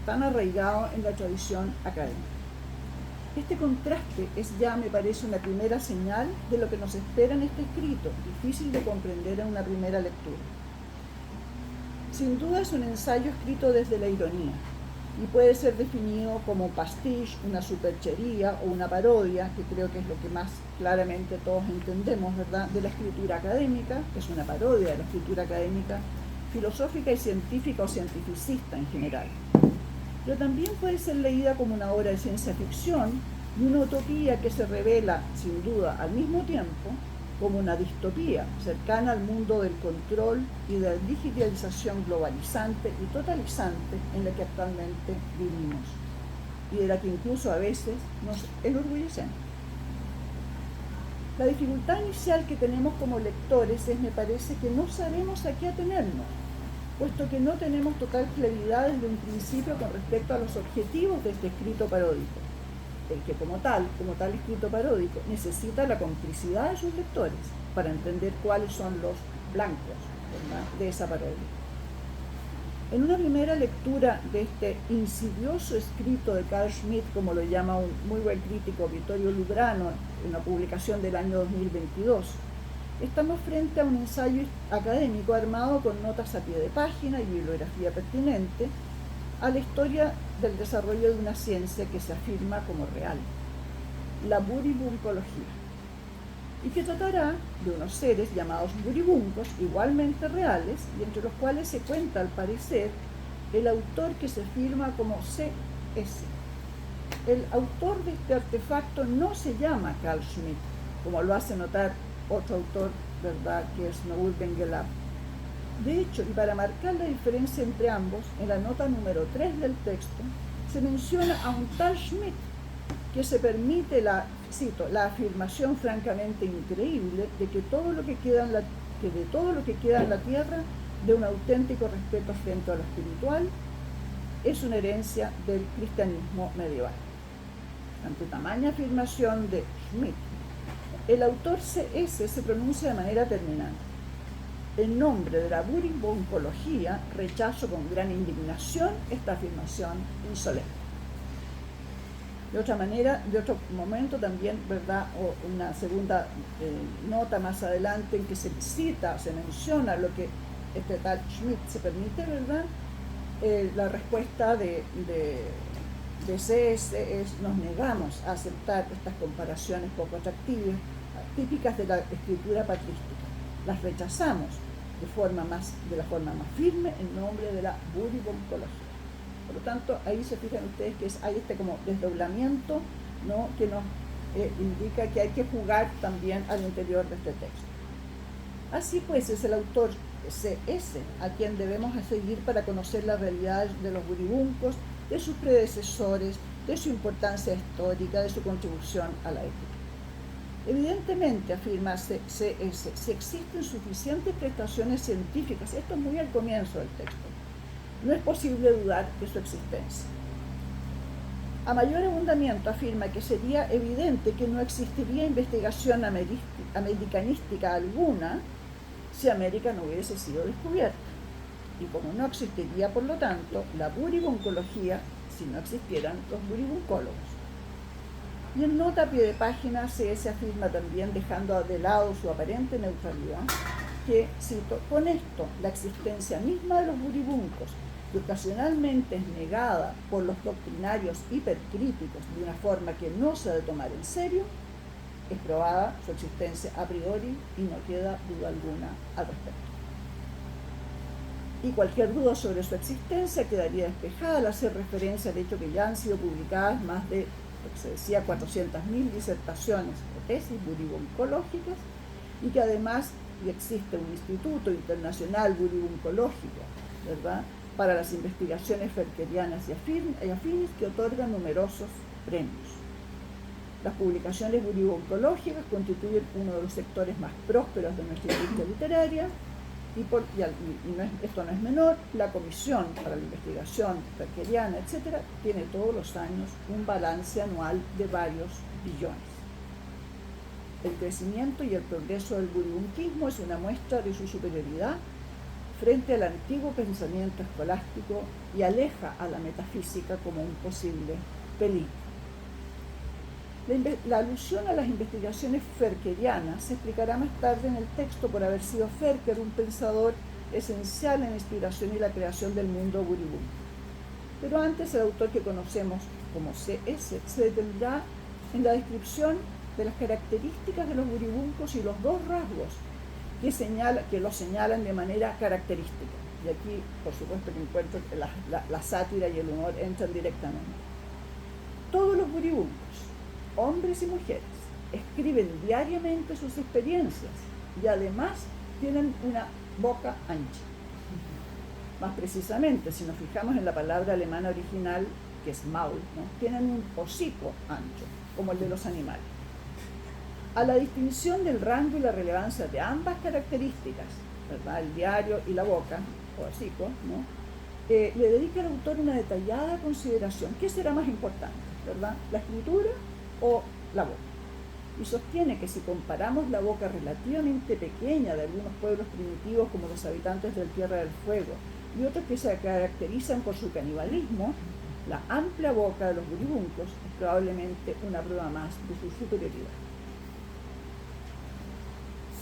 tan arraigado en la tradición académica. Este contraste es ya, me parece, una primera señal de lo que nos espera en este escrito, difícil de comprender en una primera lectura. Sin duda es un ensayo escrito desde la ironía, y puede ser definido como pastiche, una superchería o una parodia, que creo que es lo que más claramente todos entendemos, ¿verdad?, de la escritura académica, que es una parodia de la escritura académica, filosófica y científica o cientificista en general. Pero también puede ser leída como una obra de ciencia ficción y una utopía que se revela, sin duda, al mismo tiempo, como una distopía cercana al mundo del control y de la digitalización globalizante y totalizante en la que actualmente vivimos, y de la que incluso a veces nos enorgullecemos. La dificultad inicial que tenemos como lectores es, me parece, que no sabemos a qué atenernos, puesto que no tenemos total claridad desde un principio con respecto a los objetivos de este escrito paródico, el que como tal escrito paródico necesita la complicidad de sus lectores para entender cuáles son los blancos, ¿verdad?, de esa parodia. En una primera lectura de este insidioso escrito de Carl Schmitt, como lo llama un muy buen crítico, Vittorio Lubrano, en una publicación del año 2022, estamos frente a un ensayo académico armado con notas a pie de página y bibliografía pertinente a la historia del desarrollo de una ciencia que se afirma como real, la buribuncología, y que tratará de unos seres llamados buribuncos, igualmente reales, y entre los cuales se cuenta, al parecer, el autor que se firma como CS. El autor de este artefacto no se llama Carl Schmitt, como lo hace notar otro autor, ¿verdad?, que es Nour Ben-Ghelab. De hecho, y para marcar la diferencia entre ambos, en la nota número 3 del texto se menciona a un tal Schmitt que se permite cito, la afirmación francamente increíble de que de todo lo que queda en la tierra, de un auténtico respeto frente a lo espiritual, es una herencia del cristianismo medieval. Ante tamaña afirmación de Schmitt, el autor CS se pronuncia de manera terminante. En nombre de la buribuncología, rechazo con gran indignación esta afirmación insolente. De otra manera, de otro momento también, ¿verdad?, o una segunda nota más adelante en que se cita, se menciona lo que este tal Schmitt se permite, ¿verdad? La respuesta de CS es: nos negamos a aceptar estas comparaciones poco atractivas, típicas de la escritura patrística. Las rechazamos de la forma más firme en nombre de la buribuncología. Por lo tanto, ahí se fijan ustedes que hay este como desdoblamiento, ¿no?, que nos indica que hay que jugar también al interior de este texto. Así pues, es el autor C.S. a quien debemos seguir para conocer la realidad de los buribuncos, de sus predecesores, de su importancia histórica, de su contribución a la ética. Evidentemente, afirma C.S., si existen suficientes prestaciones científicas, esto es muy al comienzo del texto, no es posible dudar de su existencia. A mayor abundamiento afirma que sería evidente que no existiría investigación americanística alguna si América no hubiese sido descubierta, y como no existiría, por lo tanto, la buribuncología si no existieran los buribuncólogos. Y en nota a pie de página, C.S. afirma también, dejando de lado su aparente neutralidad, que, cito, con esto, la existencia misma de los buribuncos, que ocasionalmente es negada por los doctrinarios hipercríticos de una forma que no se ha de tomar en serio, es probada su existencia a priori y no queda duda alguna al respecto. Y cualquier duda sobre su existencia quedaría despejada al hacer referencia al hecho que ya han sido publicadas más de, lo que se decía, 400.000 disertaciones o tesis buribuncológicas, y que además existe un Instituto Internacional Buribuncológico, ¿verdad?, para las investigaciones ferkerianas y afines, que otorgan numerosos premios. Las publicaciones buribuncológicas constituyen uno de los sectores más prósperos de nuestra industria literaria, esto no es menor. La Comisión para la Investigación Ferkeriana, etc., tiene todos los años un balance anual de varios billones. El crecimiento y el progreso del buribunquismo es una muestra de su superioridad frente al antiguo pensamiento escolástico y aleja a la metafísica como un posible peligro. La alusión a las investigaciones ferkerianas se explicará más tarde en el texto por haber sido Ferker un pensador esencial en la inspiración y la creación del mundo buribunco. Pero antes, el autor que conocemos como C.S. se detendrá en la descripción de las características de los buribuncos y los dos rasgos que los señalan de manera característica. Y aquí, por supuesto, que encuentro que la sátira y el humor entran directamente. Todos los buribuncos, hombres y mujeres, escriben diariamente sus experiencias y además tienen una boca ancha. Más precisamente, si nos fijamos en la palabra alemana original, que es Maul, ¿no?, tienen un hocico ancho, como el de los animales. A la distinción del rango y la relevancia de ambas características, ¿verdad?, el diario y la boca, o hocico, ¿no?, le dedica el autor una detallada consideración. ¿Qué será más importante, verdad?, la escritura o la boca? Y sostiene que si comparamos la boca relativamente pequeña de algunos pueblos primitivos como los habitantes del Tierra del Fuego y otros que se caracterizan por su canibalismo, la amplia boca de los buribuncos es probablemente una prueba más de su superioridad.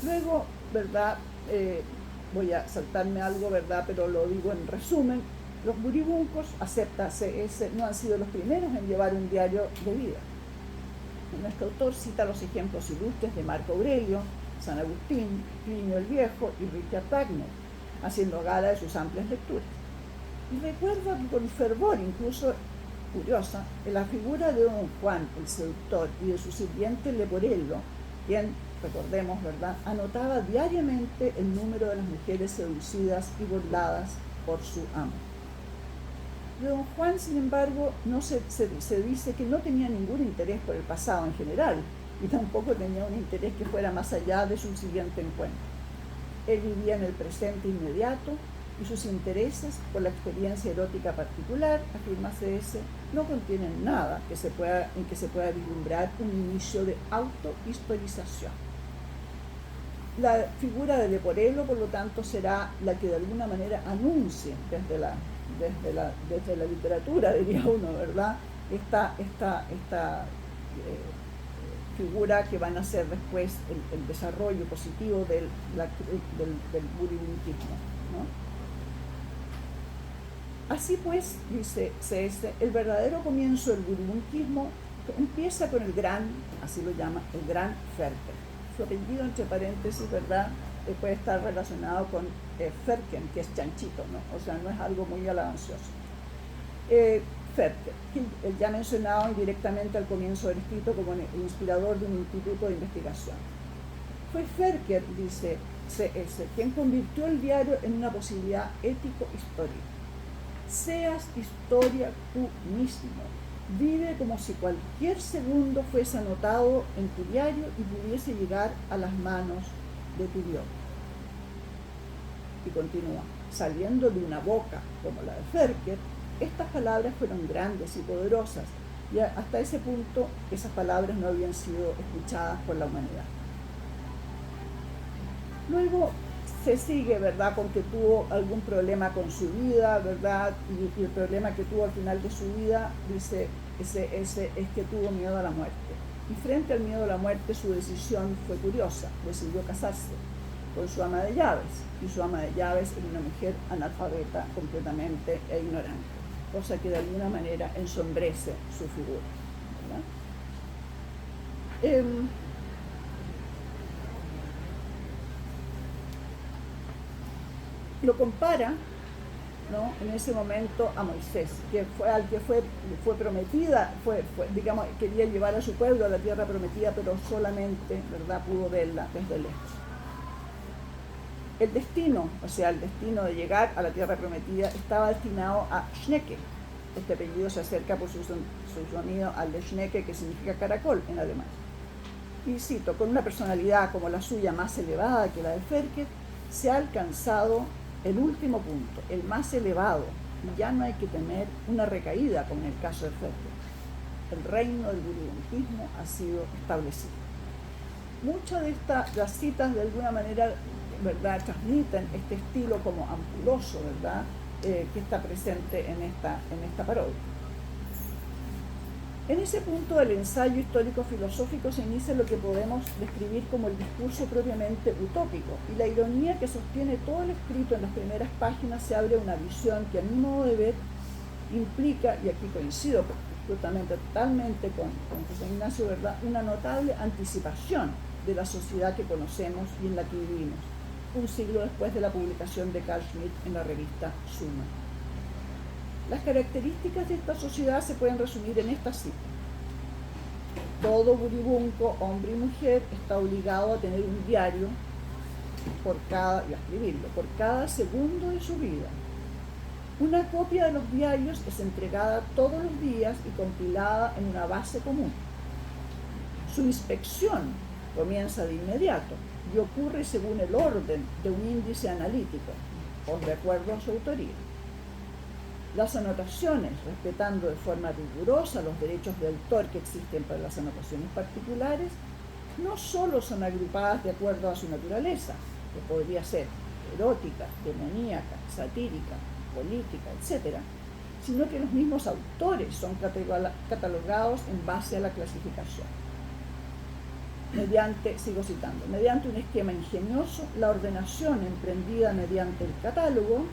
Luego, ¿verdad?, voy a saltarme algo, ¿verdad?, pero lo digo en resumen. Los buribuncos, acepta C.S., no han sido los primeros en llevar un diario de vida. Nuestro autor cita los ejemplos ilustres de Marco Aurelio, San Agustín, Plinio el Viejo y Richard Wagner, haciendo gala de sus amplias lecturas. Y recuerda con fervor, incluso curiosa, en la figura de Don Juan, el seductor, y de su sirviente Leporello, quien, recordemos, ¿verdad?, anotaba diariamente el número de las mujeres seducidas y burladas por su amo. De Don Juan, sin embargo, se dice que no tenía ningún interés por el pasado en general, y tampoco tenía un interés que fuera más allá de su siguiente encuentro. Él vivía en el presente inmediato, y sus intereses por la experiencia erótica particular, afirma C.S., no contienen nada en que se pueda vislumbrar un inicio de autohistorización. La figura de Leporello, por lo tanto, será la que de alguna manera anuncie desde la literatura, diría uno, ¿verdad?, esta figura que van a ser después el desarrollo positivo del buribunquismo, ¿no? Así pues, dice C.S., el verdadero comienzo del buribunquismo empieza con el gran, así lo llama, el gran Ferker. Su apellido, entre paréntesis, ¿verdad?, puede estar relacionado con Ferken, que es chanchito, ¿no? O sea, no es algo muy alabancioso. Ferker, el ya mencionado indirectamente al comienzo del escrito como el inspirador de un instituto de investigación. Fue Ferker, dice C.S., quien convirtió el diario en una posibilidad ético-histórica. Seas historia tú mismo. Vive como si cualquier segundo fuese anotado en tu diario y pudiese llegar a las manos de tu Dios. Y continúa, saliendo de una boca como la de Ferker, estas palabras fueron grandes y poderosas, y hasta ese punto esas palabras no habían sido escuchadas por la humanidad. Luego se sigue, ¿verdad?, con que tuvo algún problema con su vida, ¿verdad?, y el problema que tuvo al final de su vida, dice ese es que tuvo miedo a la muerte. Y frente al miedo a la muerte, su decisión fue curiosa, decidió casarse con su ama de llaves, y su ama de llaves era una mujer analfabeta completamente e ignorante, cosa que de alguna manera ensombrece su figura, ¿verdad? Lo compara, ¿no?, en ese momento a Moisés, que fue al que fue prometida, digamos, quería llevar a su pueblo a la tierra prometida, pero solamente, ¿verdad?, pudo verla desde lejos. El destino, o sea, el destino de llegar a la tierra prometida estaba destinado a Schnecke. Este apellido se acerca por su sonido al de Schnecke, que significa caracol en alemán. Y cito, con una personalidad como la suya más elevada que la de Ferker, se ha alcanzado el último punto, el más elevado, y ya no hay que temer una recaída como en el caso de Ferker. El reino del budismo ha sido establecido. Muchas de las citas de alguna manera, ¿verdad?, transmiten este estilo como ampuloso, ¿verdad?, que está presente en esta parodia. En ese punto del ensayo histórico-filosófico se inicia lo que podemos describir como el discurso propiamente utópico, y la ironía que sostiene todo el escrito en las primeras páginas se abre una visión que a mi modo de ver implica, y aquí coincido justamente totalmente con José Ignacio, ¿verdad?, una notable anticipación de la sociedad que conocemos y en la que vivimos, un siglo después de la publicación de Carl Schmitt en la revista Summa. Las características de esta sociedad se pueden resumir en esta cita. Todo buribunco, hombre y mujer, está obligado a tener un diario y a escribirlo por cada segundo de su vida. Una copia de los diarios es entregada todos los días y compilada en una base común. Su inspección comienza de inmediato y ocurre según el orden de un índice analítico o de acuerdo a su autoría. Las anotaciones, respetando de forma rigurosa los derechos de autor que existen para las anotaciones particulares, no solo son agrupadas de acuerdo a su naturaleza, que podría ser erótica, demoníaca, satírica, política, etc., sino que los mismos autores son catalogados en base a la clasificación. Mediante un esquema ingenioso, la ordenación emprendida mediante el catálogo,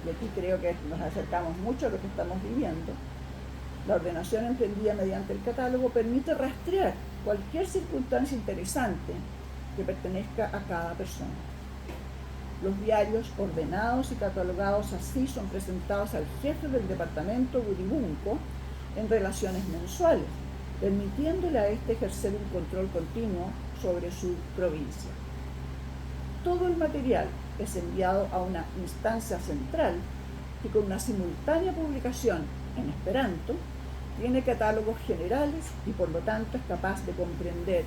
y aquí creo que nos acercamos mucho a lo que estamos viviendo, la ordenación emprendida mediante el catálogo permite rastrear cualquier circunstancia interesante que pertenezca a cada persona. Los diarios ordenados y catalogados así son presentados al jefe del departamento buribunco en relaciones mensuales, permitiéndole a este ejercer un control continuo sobre su provincia. Todo el material es enviado a una instancia central que con una simultánea publicación en esperanto tiene catálogos generales y por lo tanto es capaz de comprender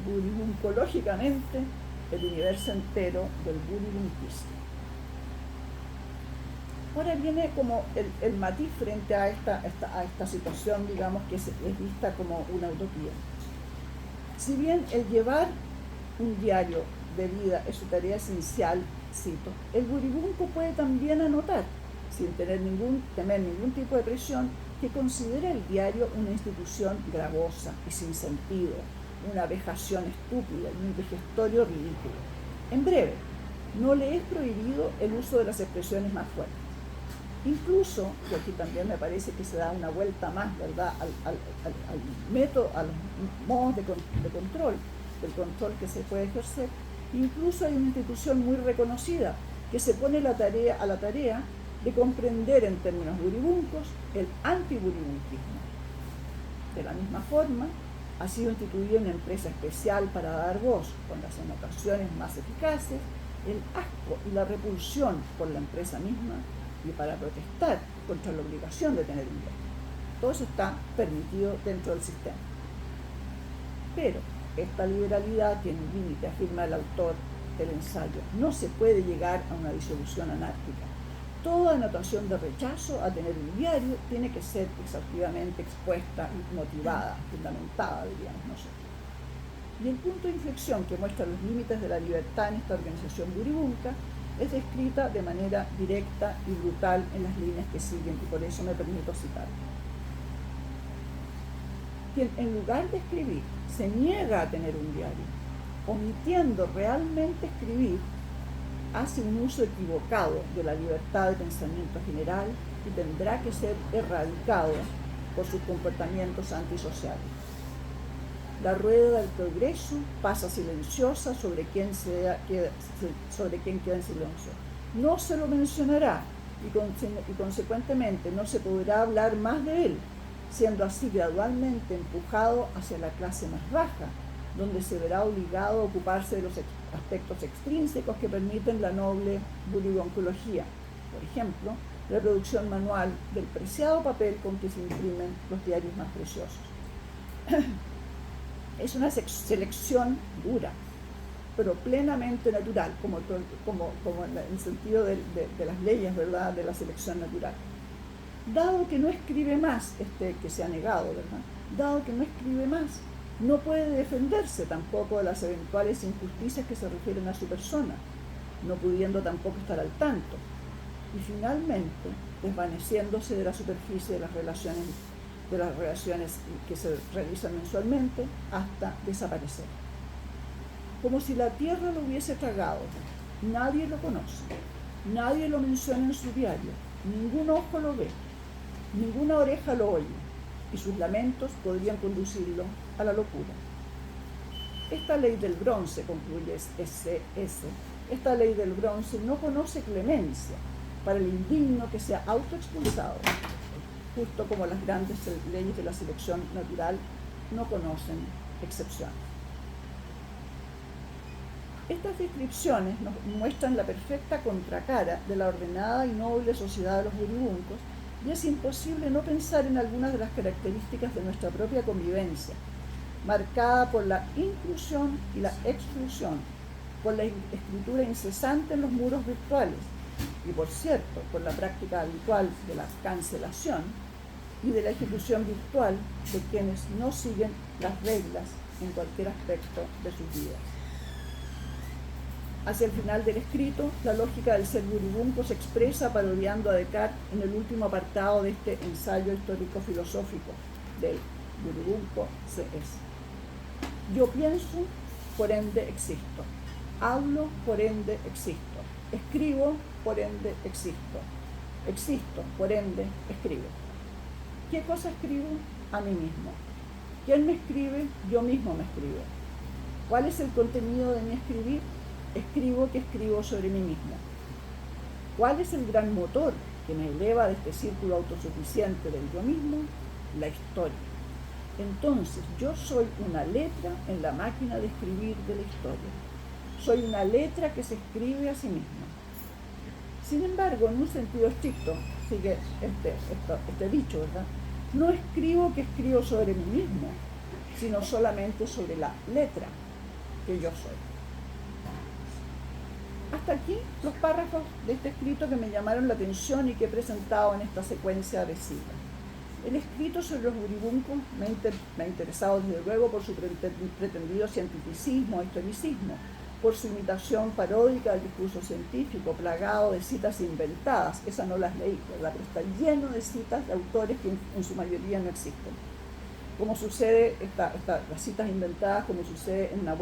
buribuncológicamente el universo entero del buribunquismo. Ahora viene como el matiz frente a esta situación, digamos, que es vista como una utopía. Si bien el llevar un diario de vida es su tarea esencial, cito, el buribunco puede también anotar, sin temer ningún tipo de presión, que considera el diario una institución gravosa y sin sentido, una vejación estúpida y un digestorio ridículo. En breve, no le es prohibido el uso de las expresiones más fuertes. Incluso, y aquí también me parece que se da una vuelta más, ¿verdad?, al método, a los modos de control, del control que se puede ejercer. Incluso hay una institución muy reconocida que se pone a la tarea de comprender en términos buribuncos el antiburibunquismo. De la misma forma, ha sido instituida una empresa especial para dar voz, con las anotaciones más eficaces, el asco y la repulsión por la empresa misma y para protestar contra la obligación de tener un diario. Todo eso está permitido dentro del sistema. Pero esta liberalidad tiene un límite, afirma el autor del ensayo. No se puede llegar a una disolución anárquica. Toda anotación de rechazo a tener un diario tiene que ser exhaustivamente expuesta y motivada, fundamentada, diríamos nosotros. Y el punto de inflexión que muestra los límites de la libertad en esta organización buribunca es descrita de manera directa y brutal en las líneas que siguen, y por eso me permito citar. Quien en lugar de escribir se niega a tener un diario, omitiendo realmente escribir, hace un uso equivocado de la libertad de pensamiento general y tendrá que ser erradicado por sus comportamientos antisociales. La rueda del progreso pasa silenciosa sobre quien queda en silencio. No se lo mencionará y consecuentemente no se podrá hablar más de él, siendo así gradualmente empujado hacia la clase más baja, donde se verá obligado a ocuparse de los aspectos extrínsecos que permiten la noble buribuncología. Por ejemplo, la producción manual del preciado papel con que se imprimen los diarios más preciosos. Es una selección dura, pero plenamente natural, como en el sentido de las leyes, ¿verdad?, de la selección natural. Dado que no escribe más, que se ha negado, ¿verdad?, dado que no escribe más, no puede defenderse tampoco de las eventuales injusticias que se refieren a su persona, no pudiendo tampoco estar al tanto, y finalmente desvaneciéndose de la superficie de las relaciones que se realizan mensualmente hasta desaparecer. Como si la tierra lo hubiese tragado, nadie lo conoce, nadie lo menciona en su diario, ningún ojo lo ve, ninguna oreja lo oye, y sus lamentos podrían conducirlo a la locura. Esta ley del bronce, concluye esta ley del bronce no conoce clemencia para el indigno que sea autoexpulsado, justo como las grandes leyes de la selección natural no conocen excepciones. Estas descripciones nos muestran la perfecta contracara de la ordenada y noble sociedad de los buribuncos, y es imposible no pensar en algunas de las características de nuestra propia convivencia, marcada por la inclusión y la exclusión, por la escritura incesante en los muros virtuales y, por cierto, por la práctica habitual de la cancelación y de la ejecución virtual de quienes no siguen las reglas en cualquier aspecto de sus vidas. Hacia el final del escrito, la lógica del ser buribunco se expresa parodiando a Descartes en el último apartado de este ensayo histórico-filosófico del buribunco CS. Yo pienso, por ende existo. Hablo, por ende existo. Escribo, por ende existo. Existo, por ende escribo. ¿Qué cosa escribo? A mí mismo. ¿Quién me escribe? Yo mismo me escribo. ¿Cuál es el contenido de mi escribir? Escribo que escribo sobre mí mismo. ¿Cuál es el gran motor que me eleva de este círculo autosuficiente del yo mismo? La historia. Entonces, yo soy una letra en la máquina de escribir de la historia. Soy una letra que se escribe a sí misma. Sin embargo, en un sentido estricto, sigue este dicho, ¿verdad? No escribo que escribo sobre mí mismo, sino solamente sobre la letra que yo soy. Hasta aquí los párrafos de este escrito que me llamaron la atención y que he presentado en esta secuencia de citas. El escrito sobre los buribuncos me ha interesado desde luego por su pretendido cientificismo o historicismo, por su imitación paródica del discurso científico, plagado de citas inventadas. Esas no las leí, ¿verdad? Pero está lleno de citas de autores que en su mayoría no existen. Como sucede, las citas inventadas, como sucede en una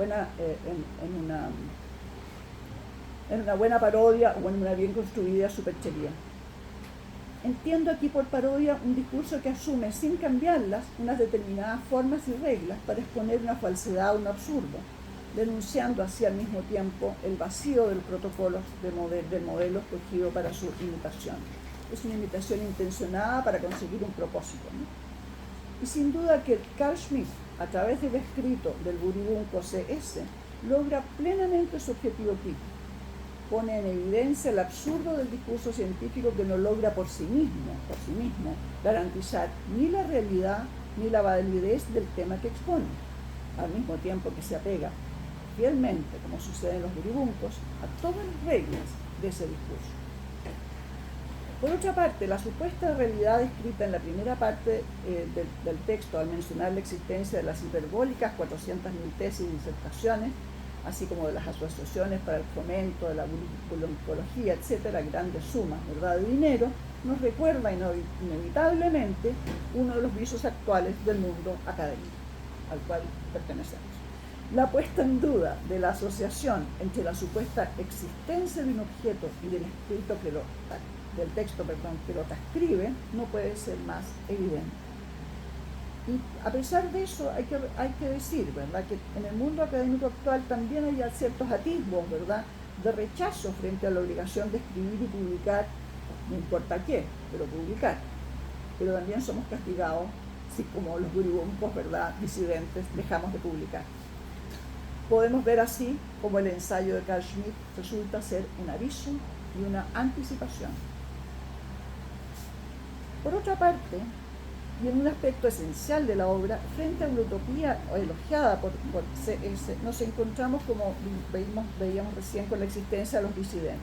buena parodia o en una bien construida superchería. Entiendo aquí por parodia un discurso que asume, sin cambiarlas, unas determinadas formas y reglas para exponer una falsedad o un absurdo, denunciando así al mismo tiempo el vacío del protocolo del modelo escogido para su imitación. es una imitación intencionada para conseguir un propósito, ¿no? Y sin duda que Carl Schmitt, a través del escrito del Buribunco CS, logra plenamente su objetivo crítico. Pone en evidencia el absurdo del discurso científico que no logra por sí mismo garantizar ni la realidad ni la validez del tema que expone, al mismo tiempo que se apega fielmente, como sucede en los Buribuncos, a todas las reglas de ese discurso. Por otra parte, la supuesta realidad descrita en la primera parte del texto, al mencionar la existencia de las hiperbólicas 400.000 tesis y disertaciones, así como de las asociaciones para el fomento de la bulicología, etcétera, grandes sumas, ¿verdad?, de dinero, nos recuerda inevitablemente uno de los vicios actuales del mundo académico al cual pertenecemos. La puesta en duda de la asociación entre la supuesta existencia de un objeto y del texto que lo transcribe no puede ser más evidente. Y a pesar de eso hay que decir, ¿verdad?, que en el mundo académico actual también hay ciertos atisbos, ¿verdad?, de rechazo frente a la obligación de escribir y publicar, no importa qué, pero publicar. Pero también somos castigados si, como los buribuncos, ¿verdad?, disidentes, dejamos de publicar. Podemos ver así como el ensayo de Carl Schmitt resulta ser un aviso y una anticipación. Por otra parte, y en un aspecto esencial de la obra, frente a una utopía elogiada por CS, nos encontramos, como veíamos recién, con la existencia de los disidentes.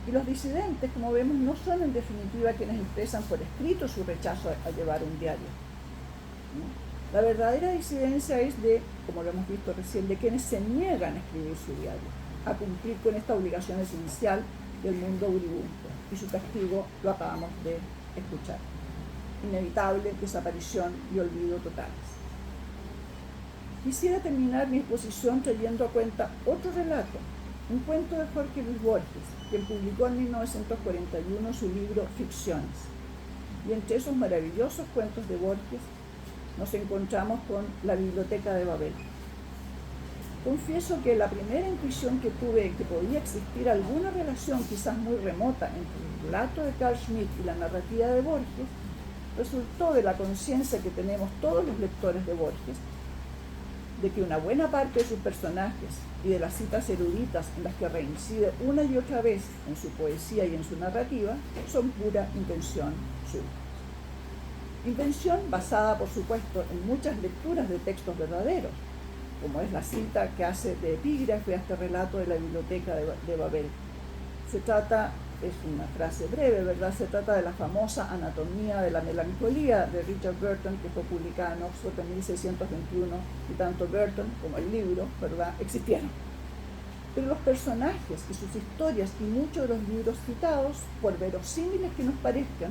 Y los disidentes, como vemos, no son en definitiva quienes expresan por escrito su rechazo a llevar un diario, ¿no? La verdadera disidencia es de, como lo hemos visto recién, de quienes se niegan a escribir su diario, a cumplir con esta obligación esencial del mundo buribunco. Y su castigo lo acabamos de escuchar. Inevitable desaparición y olvido totales. Quisiera terminar mi exposición trayendo a cuenta otro relato, un cuento de Jorge Luis Borges, quien publicó en 1941 su libro Ficciones. Y entre esos maravillosos cuentos de Borges nos encontramos con La Biblioteca de Babel. Confieso que la primera intuición que tuve de que podía existir alguna relación, quizás muy remota, entre el relato de Carl Schmitt y la narrativa de Borges, resultó de la conciencia que tenemos todos los lectores de Borges, de que una buena parte de sus personajes y de las citas eruditas en las que reincide una y otra vez en su poesía y en su narrativa son pura invención suya. Invención basada, por supuesto, en muchas lecturas de textos verdaderos, como es la cita que hace de epígrafe a este relato de la Biblioteca de Babel. Se trata, es una frase breve, ¿verdad?, se trata de la famosa Anatomía de la Melancolía de Richard Burton, que fue publicada en Oxford en 1621, y tanto Burton como el libro, ¿verdad?, existieron. Pero los personajes y sus historias y muchos de los libros citados, por verosímiles que nos parezcan,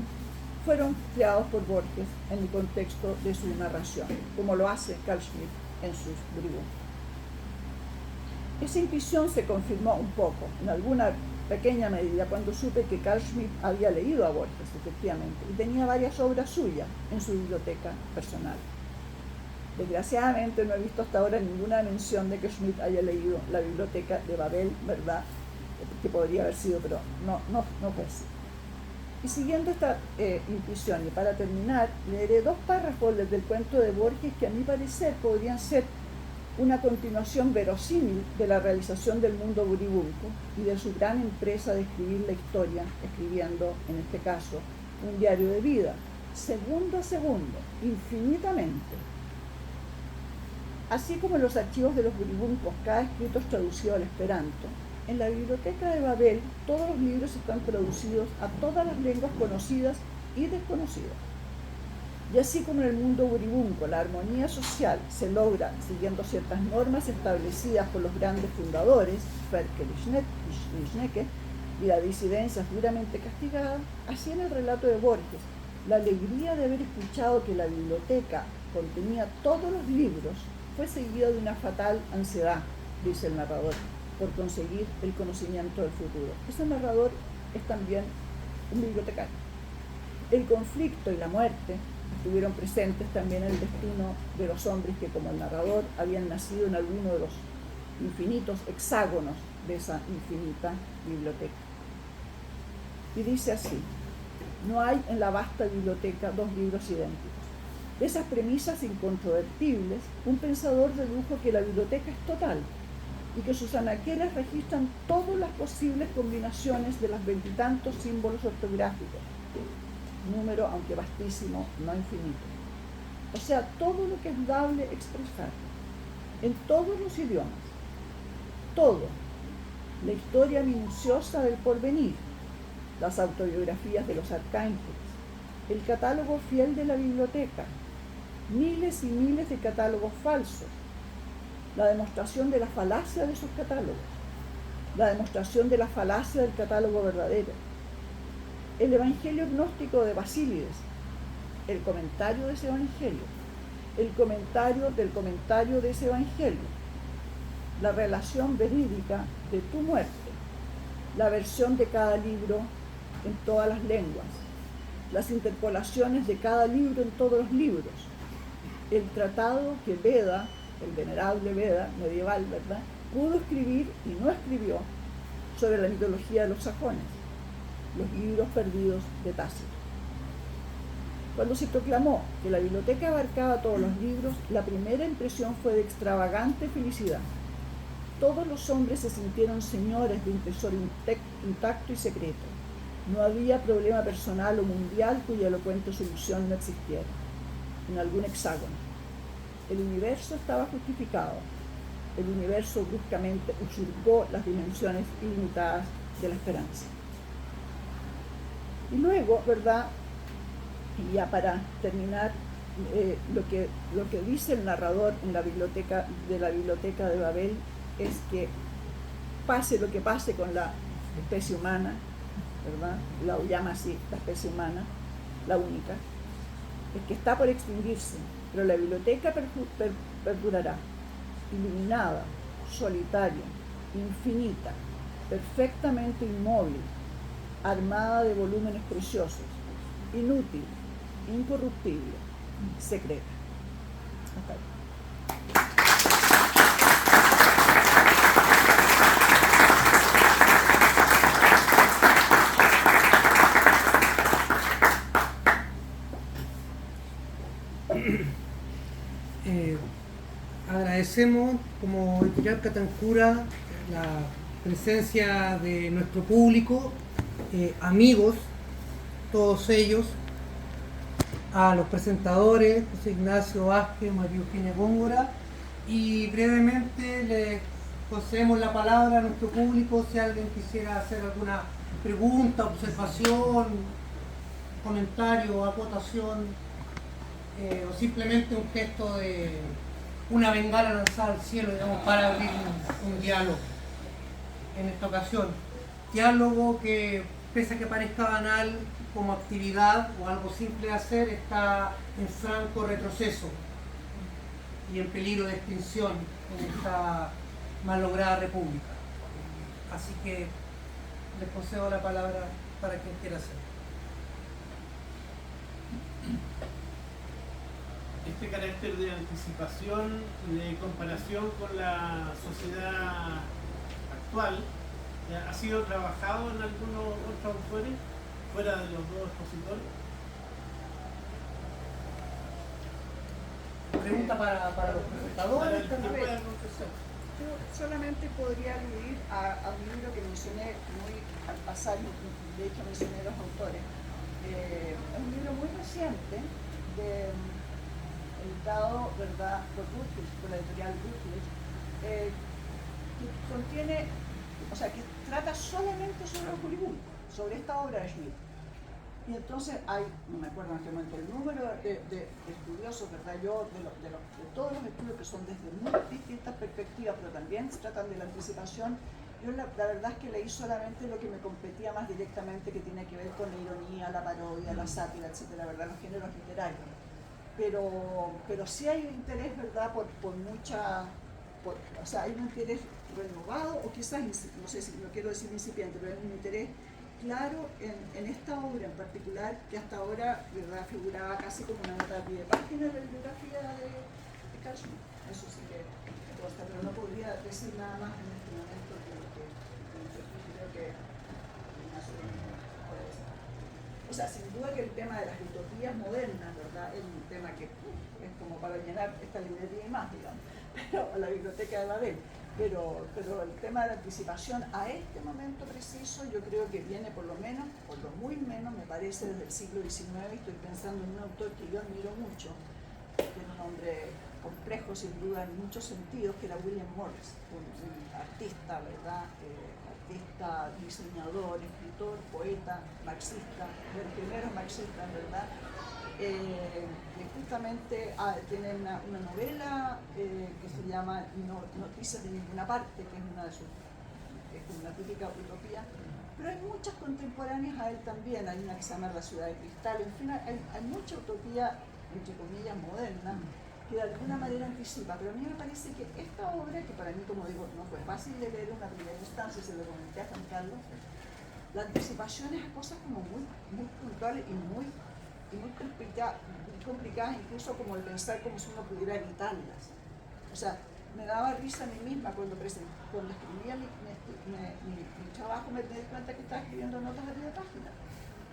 fueron creados por Borges en el contexto de su narración, como lo hace Carl Schmitt en sus Buribuncos. Esa intuición se confirmó un poco, en alguna pequeña medida, cuando supe que Carl Schmitt había leído a Borges, efectivamente, y tenía varias obras suyas en su biblioteca personal. Desgraciadamente no he visto hasta ahora ninguna mención de que Schmitt haya leído La Biblioteca de Babel, ¿verdad?, que podría haber sido, pero no fue así. Y siguiendo esta intuición, y para terminar, leeré dos párrafos del cuento de Borges que a mi parecer podrían ser una continuación verosímil de la realización del mundo buribunco y de su gran empresa de escribir la historia, escribiendo, en este caso, un diario de vida, segundo a segundo, infinitamente. Así como en los archivos de los buribuncos, cada escrito es traducido al esperanto, en la Biblioteca de Babel todos los libros están traducidos a todas las lenguas conocidas y desconocidas. Y así como en el mundo buribunco la armonía social se logra siguiendo ciertas normas establecidas por los grandes fundadores, Ferkel y Schnecke, y la disidencia es duramente castigada, así en el relato de Borges, la alegría de haber escuchado que la biblioteca contenía todos los libros fue seguida de una fatal ansiedad, dice el narrador, por conseguir el conocimiento del futuro. Ese narrador es también un bibliotecario. El conflicto y la muerte estuvieron presentes también en el destino de los hombres que, como el narrador, habían nacido en alguno de los infinitos hexágonos de esa infinita biblioteca. Y dice así: No hay en la vasta biblioteca dos libros idénticos. De esas premisas incontrovertibles, un pensador dedujo que la biblioteca es total y que sus anaqueles registran todas las posibles combinaciones de los veintitantos símbolos ortográficos, número, aunque vastísimo, no infinito. O sea, todo lo que es dable expresar, en todos los idiomas, todo, la historia minuciosa del porvenir, las autobiografías de los arcángeles, el catálogo fiel de la biblioteca, miles y miles de catálogos falsos, la demostración de la falacia de esos catálogos, la demostración de la falacia del catálogo verdadero, el evangelio gnóstico de Basílides, el comentario de ese evangelio, el comentario del comentario de ese evangelio, la relación verídica de tu muerte, la versión de cada libro en todas las lenguas, las interpolaciones de cada libro en todos los libros, el tratado que Beda, el venerable Beda medieval, ¿verdad?, pudo escribir y no escribió sobre la mitología de los sajones, los libros perdidos de Tácito. Cuando se proclamó que la biblioteca abarcaba todos los libros, la primera impresión fue de extravagante felicidad. Todos los hombres se sintieron señores de un tesoro intacto y secreto. No había problema personal o mundial cuya elocuente solución no existiera en algún hexágono. El universo estaba justificado. El universo bruscamente usurpó las dimensiones ilimitadas de la esperanza. Y luego, ¿verdad?, y ya para terminar, lo que dice el narrador en la biblioteca de Babel es que pase lo que pase con la especie humana, ¿verdad?, la llama así, la especie humana, la única, es que está por extinguirse, pero la biblioteca perdurará, iluminada, solitaria, infinita, perfectamente inmóvil, armada de volúmenes preciosos, inútil, incorruptible, secreta. Hasta ahí. Agradecemos como editorial Catancura la presencia de nuestro público, amigos, todos ellos, a los presentadores, José Ignacio Vázquez, María Eugenia Góngora, y brevemente le concedemos la palabra a nuestro público si alguien quisiera hacer alguna pregunta, observación, comentario, acotación, o simplemente un gesto de una bengala lanzada al cielo, digamos, para abrir un diálogo en esta ocasión. Diálogo que, pese a que parezca banal como actividad o algo simple de hacer, está en franco retroceso y en peligro de extinción en esta malograda república. Así que les concedo la palabra para quien quiera hacer. Este carácter de anticipación y de comparación con la sociedad actual ha sido trabajado en algunos otros autores fuera de los dos expositores. Pregunta para los presentadores. Yo solamente podría aludir a un libro que mencioné muy al pasar, de hecho mencioné los autores. Es un libro muy reciente, editado, ¿verdad?, por la editorial Routledge, que contiene, o sea, que trata solamente sobre los Hollywood, sobre esta obra de Schmidt. Y entonces hay, no me acuerdo en este momento el número de estudiosos, ¿verdad?, yo, de todos los estudios que son desde muy distintas perspectivas, pero también se tratan de la anticipación. Yo la verdad es que leí solamente lo que me competía más directamente, que tiene que ver con la ironía, la parodia, la sátira, etcétera, ¿verdad?, los géneros literarios. Pero sí hay un interés, ¿verdad?, o sea, hay un interés renovado, o quizás, no sé si no quiero decir incipiente, pero hay un interés claro en esta obra en particular, que hasta ahora, ¿verdad?, figuraba casi como una nota a pie de página de la bibliografía de Carl Schmitt. Eso sí que me consta, pero no podría decir nada más en este momento que creo que sea, sin duda que el tema de las utopías modernas, ¿verdad? Es un tema que es como para llenar esta librería y más, digamos, pero la biblioteca de Babel. Pero el tema de la anticipación a este momento preciso, yo creo que viene por lo menos, por lo muy menos, me parece desde el siglo XIX. Estoy pensando en un autor que yo admiro mucho, que es un hombre complejo sin duda en muchos sentidos, que era William Morris, un artista, ¿verdad? Artista, diseñador, escritor, poeta, marxista, de los primeros marxistas, ¿verdad? Que justamente tiene una novela que se llama Noticias de ninguna parte, que es una de sus, que es una típica utopía, pero hay muchas contemporáneas a él también. Hay una que se llama La ciudad de cristal. En fin, hay mucha utopía, entre comillas, moderna, que de alguna manera anticipa, pero a mí me parece que esta obra, que para mí, como digo, no fue fácil de leer en una primera instancia, se lo comenté a Juan Carlos, la anticipación es a cosas como muy puntuales y muy complicadas, incluso como el pensar como si uno pudiera evitarlas. O sea, me daba risa a mí misma cuando escribía mi trabajo, me di cuenta que estaba escribiendo notas a 10 páginas,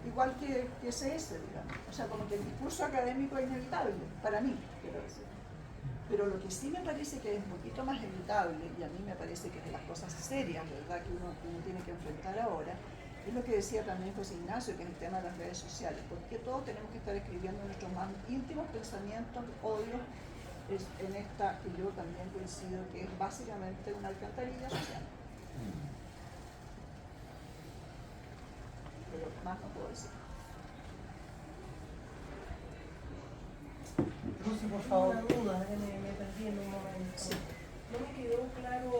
igual que CS, digamos. O sea, como que el discurso académico es inevitable, para mí, quiero decir. Pero lo que sí me parece que es un poquito más evitable, y a mí me parece que es de las cosas serias, ¿verdad?, que uno tiene que enfrentar ahora, es lo que decía también José Ignacio, que es el tema de las redes sociales, porque todos tenemos que estar escribiendo nuestros más íntimos pensamientos, odios, en esta que yo también coincido que es básicamente una alcantarilla social. Pero más no puedo decir. Lucy, por favor. Una duda, me perdí en un momento. Sí. No me quedó claro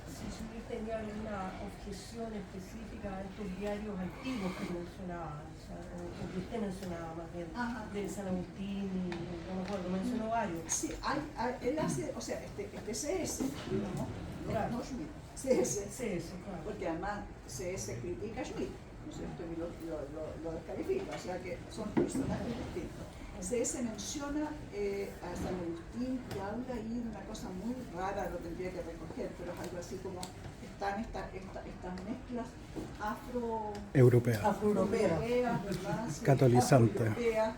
si usted tenía alguna objeción específica a estos diarios antiguos que mencionaba, o sea, o que usted mencionaba más bien, Ajá. de San Agustín, y no me acuerdo, mencionó varios. Sí, él hace, o sea, este CS, digamos, Claro. no Schmitt, CS, Sí, eso, claro. porque además CS critica a Schmitt, ¿no es cierto? Y lo descalifica, o sea que son personajes distintos. CS menciona a San Agustín y habla ahí de una cosa muy rara, lo tendría que recoger, pero es algo así como están estas mezclas Europea. afroeuropeas, ¿verdad? Sí, Catolizante. afroeuropeas,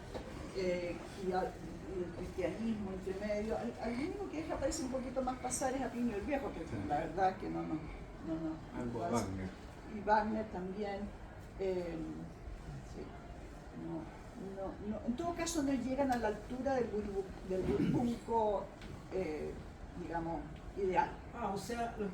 y el cristianismo entre medio. Al único que aparece un poquito más pasar es a Plinio el Viejo, que la verdad es que no. Algo a Wagner. Y Wagner también. Sí, no, en todo caso no llegan a la altura del burbuco, digamos, ideal. Ah, o sea, los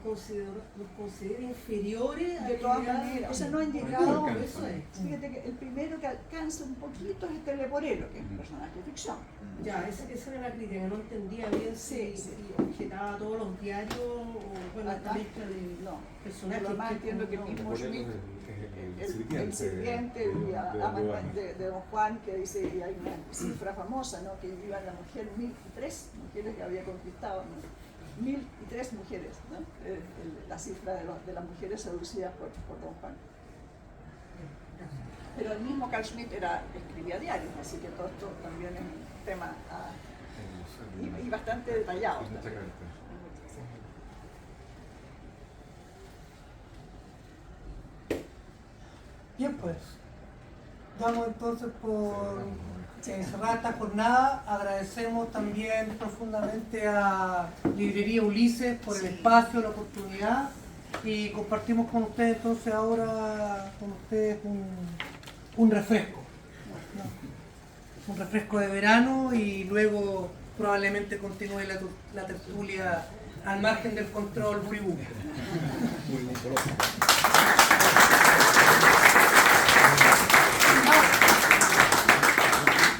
considera inferiores a De todas maneras, o sea, no han llegado. Eso es. Fíjate que el primero que alcanza un poquito es Teleporero, que es un personaje de ficción. Ya, esa era la crítica, no entendía bien Sí. si objetaba todos los diarios o bueno, esta mezcla de No, personajes. lo más entiendo que el mismo Schmitt, el sirviente de Don Juan, que dice, y hay una cifra famosa, ¿no?, que iba la mujer 1003 mujeres que había conquistado, ¿no? 1003 mujeres, ¿no? La cifra de las mujeres seducidas por Don Juan. Pero el mismo Carl Schmitt escribía diarios, así que todo esto también es un tema y bastante detallado. Bien, pues, damos entonces por cerrada esta jornada. Agradecemos también profundamente a Librería Ulises por el espacio, la oportunidad, y compartimos con ustedes entonces ahora un refresco. Un refresco de verano, y luego probablemente continúe la tertulia al margen del control buribú. Muy colosal.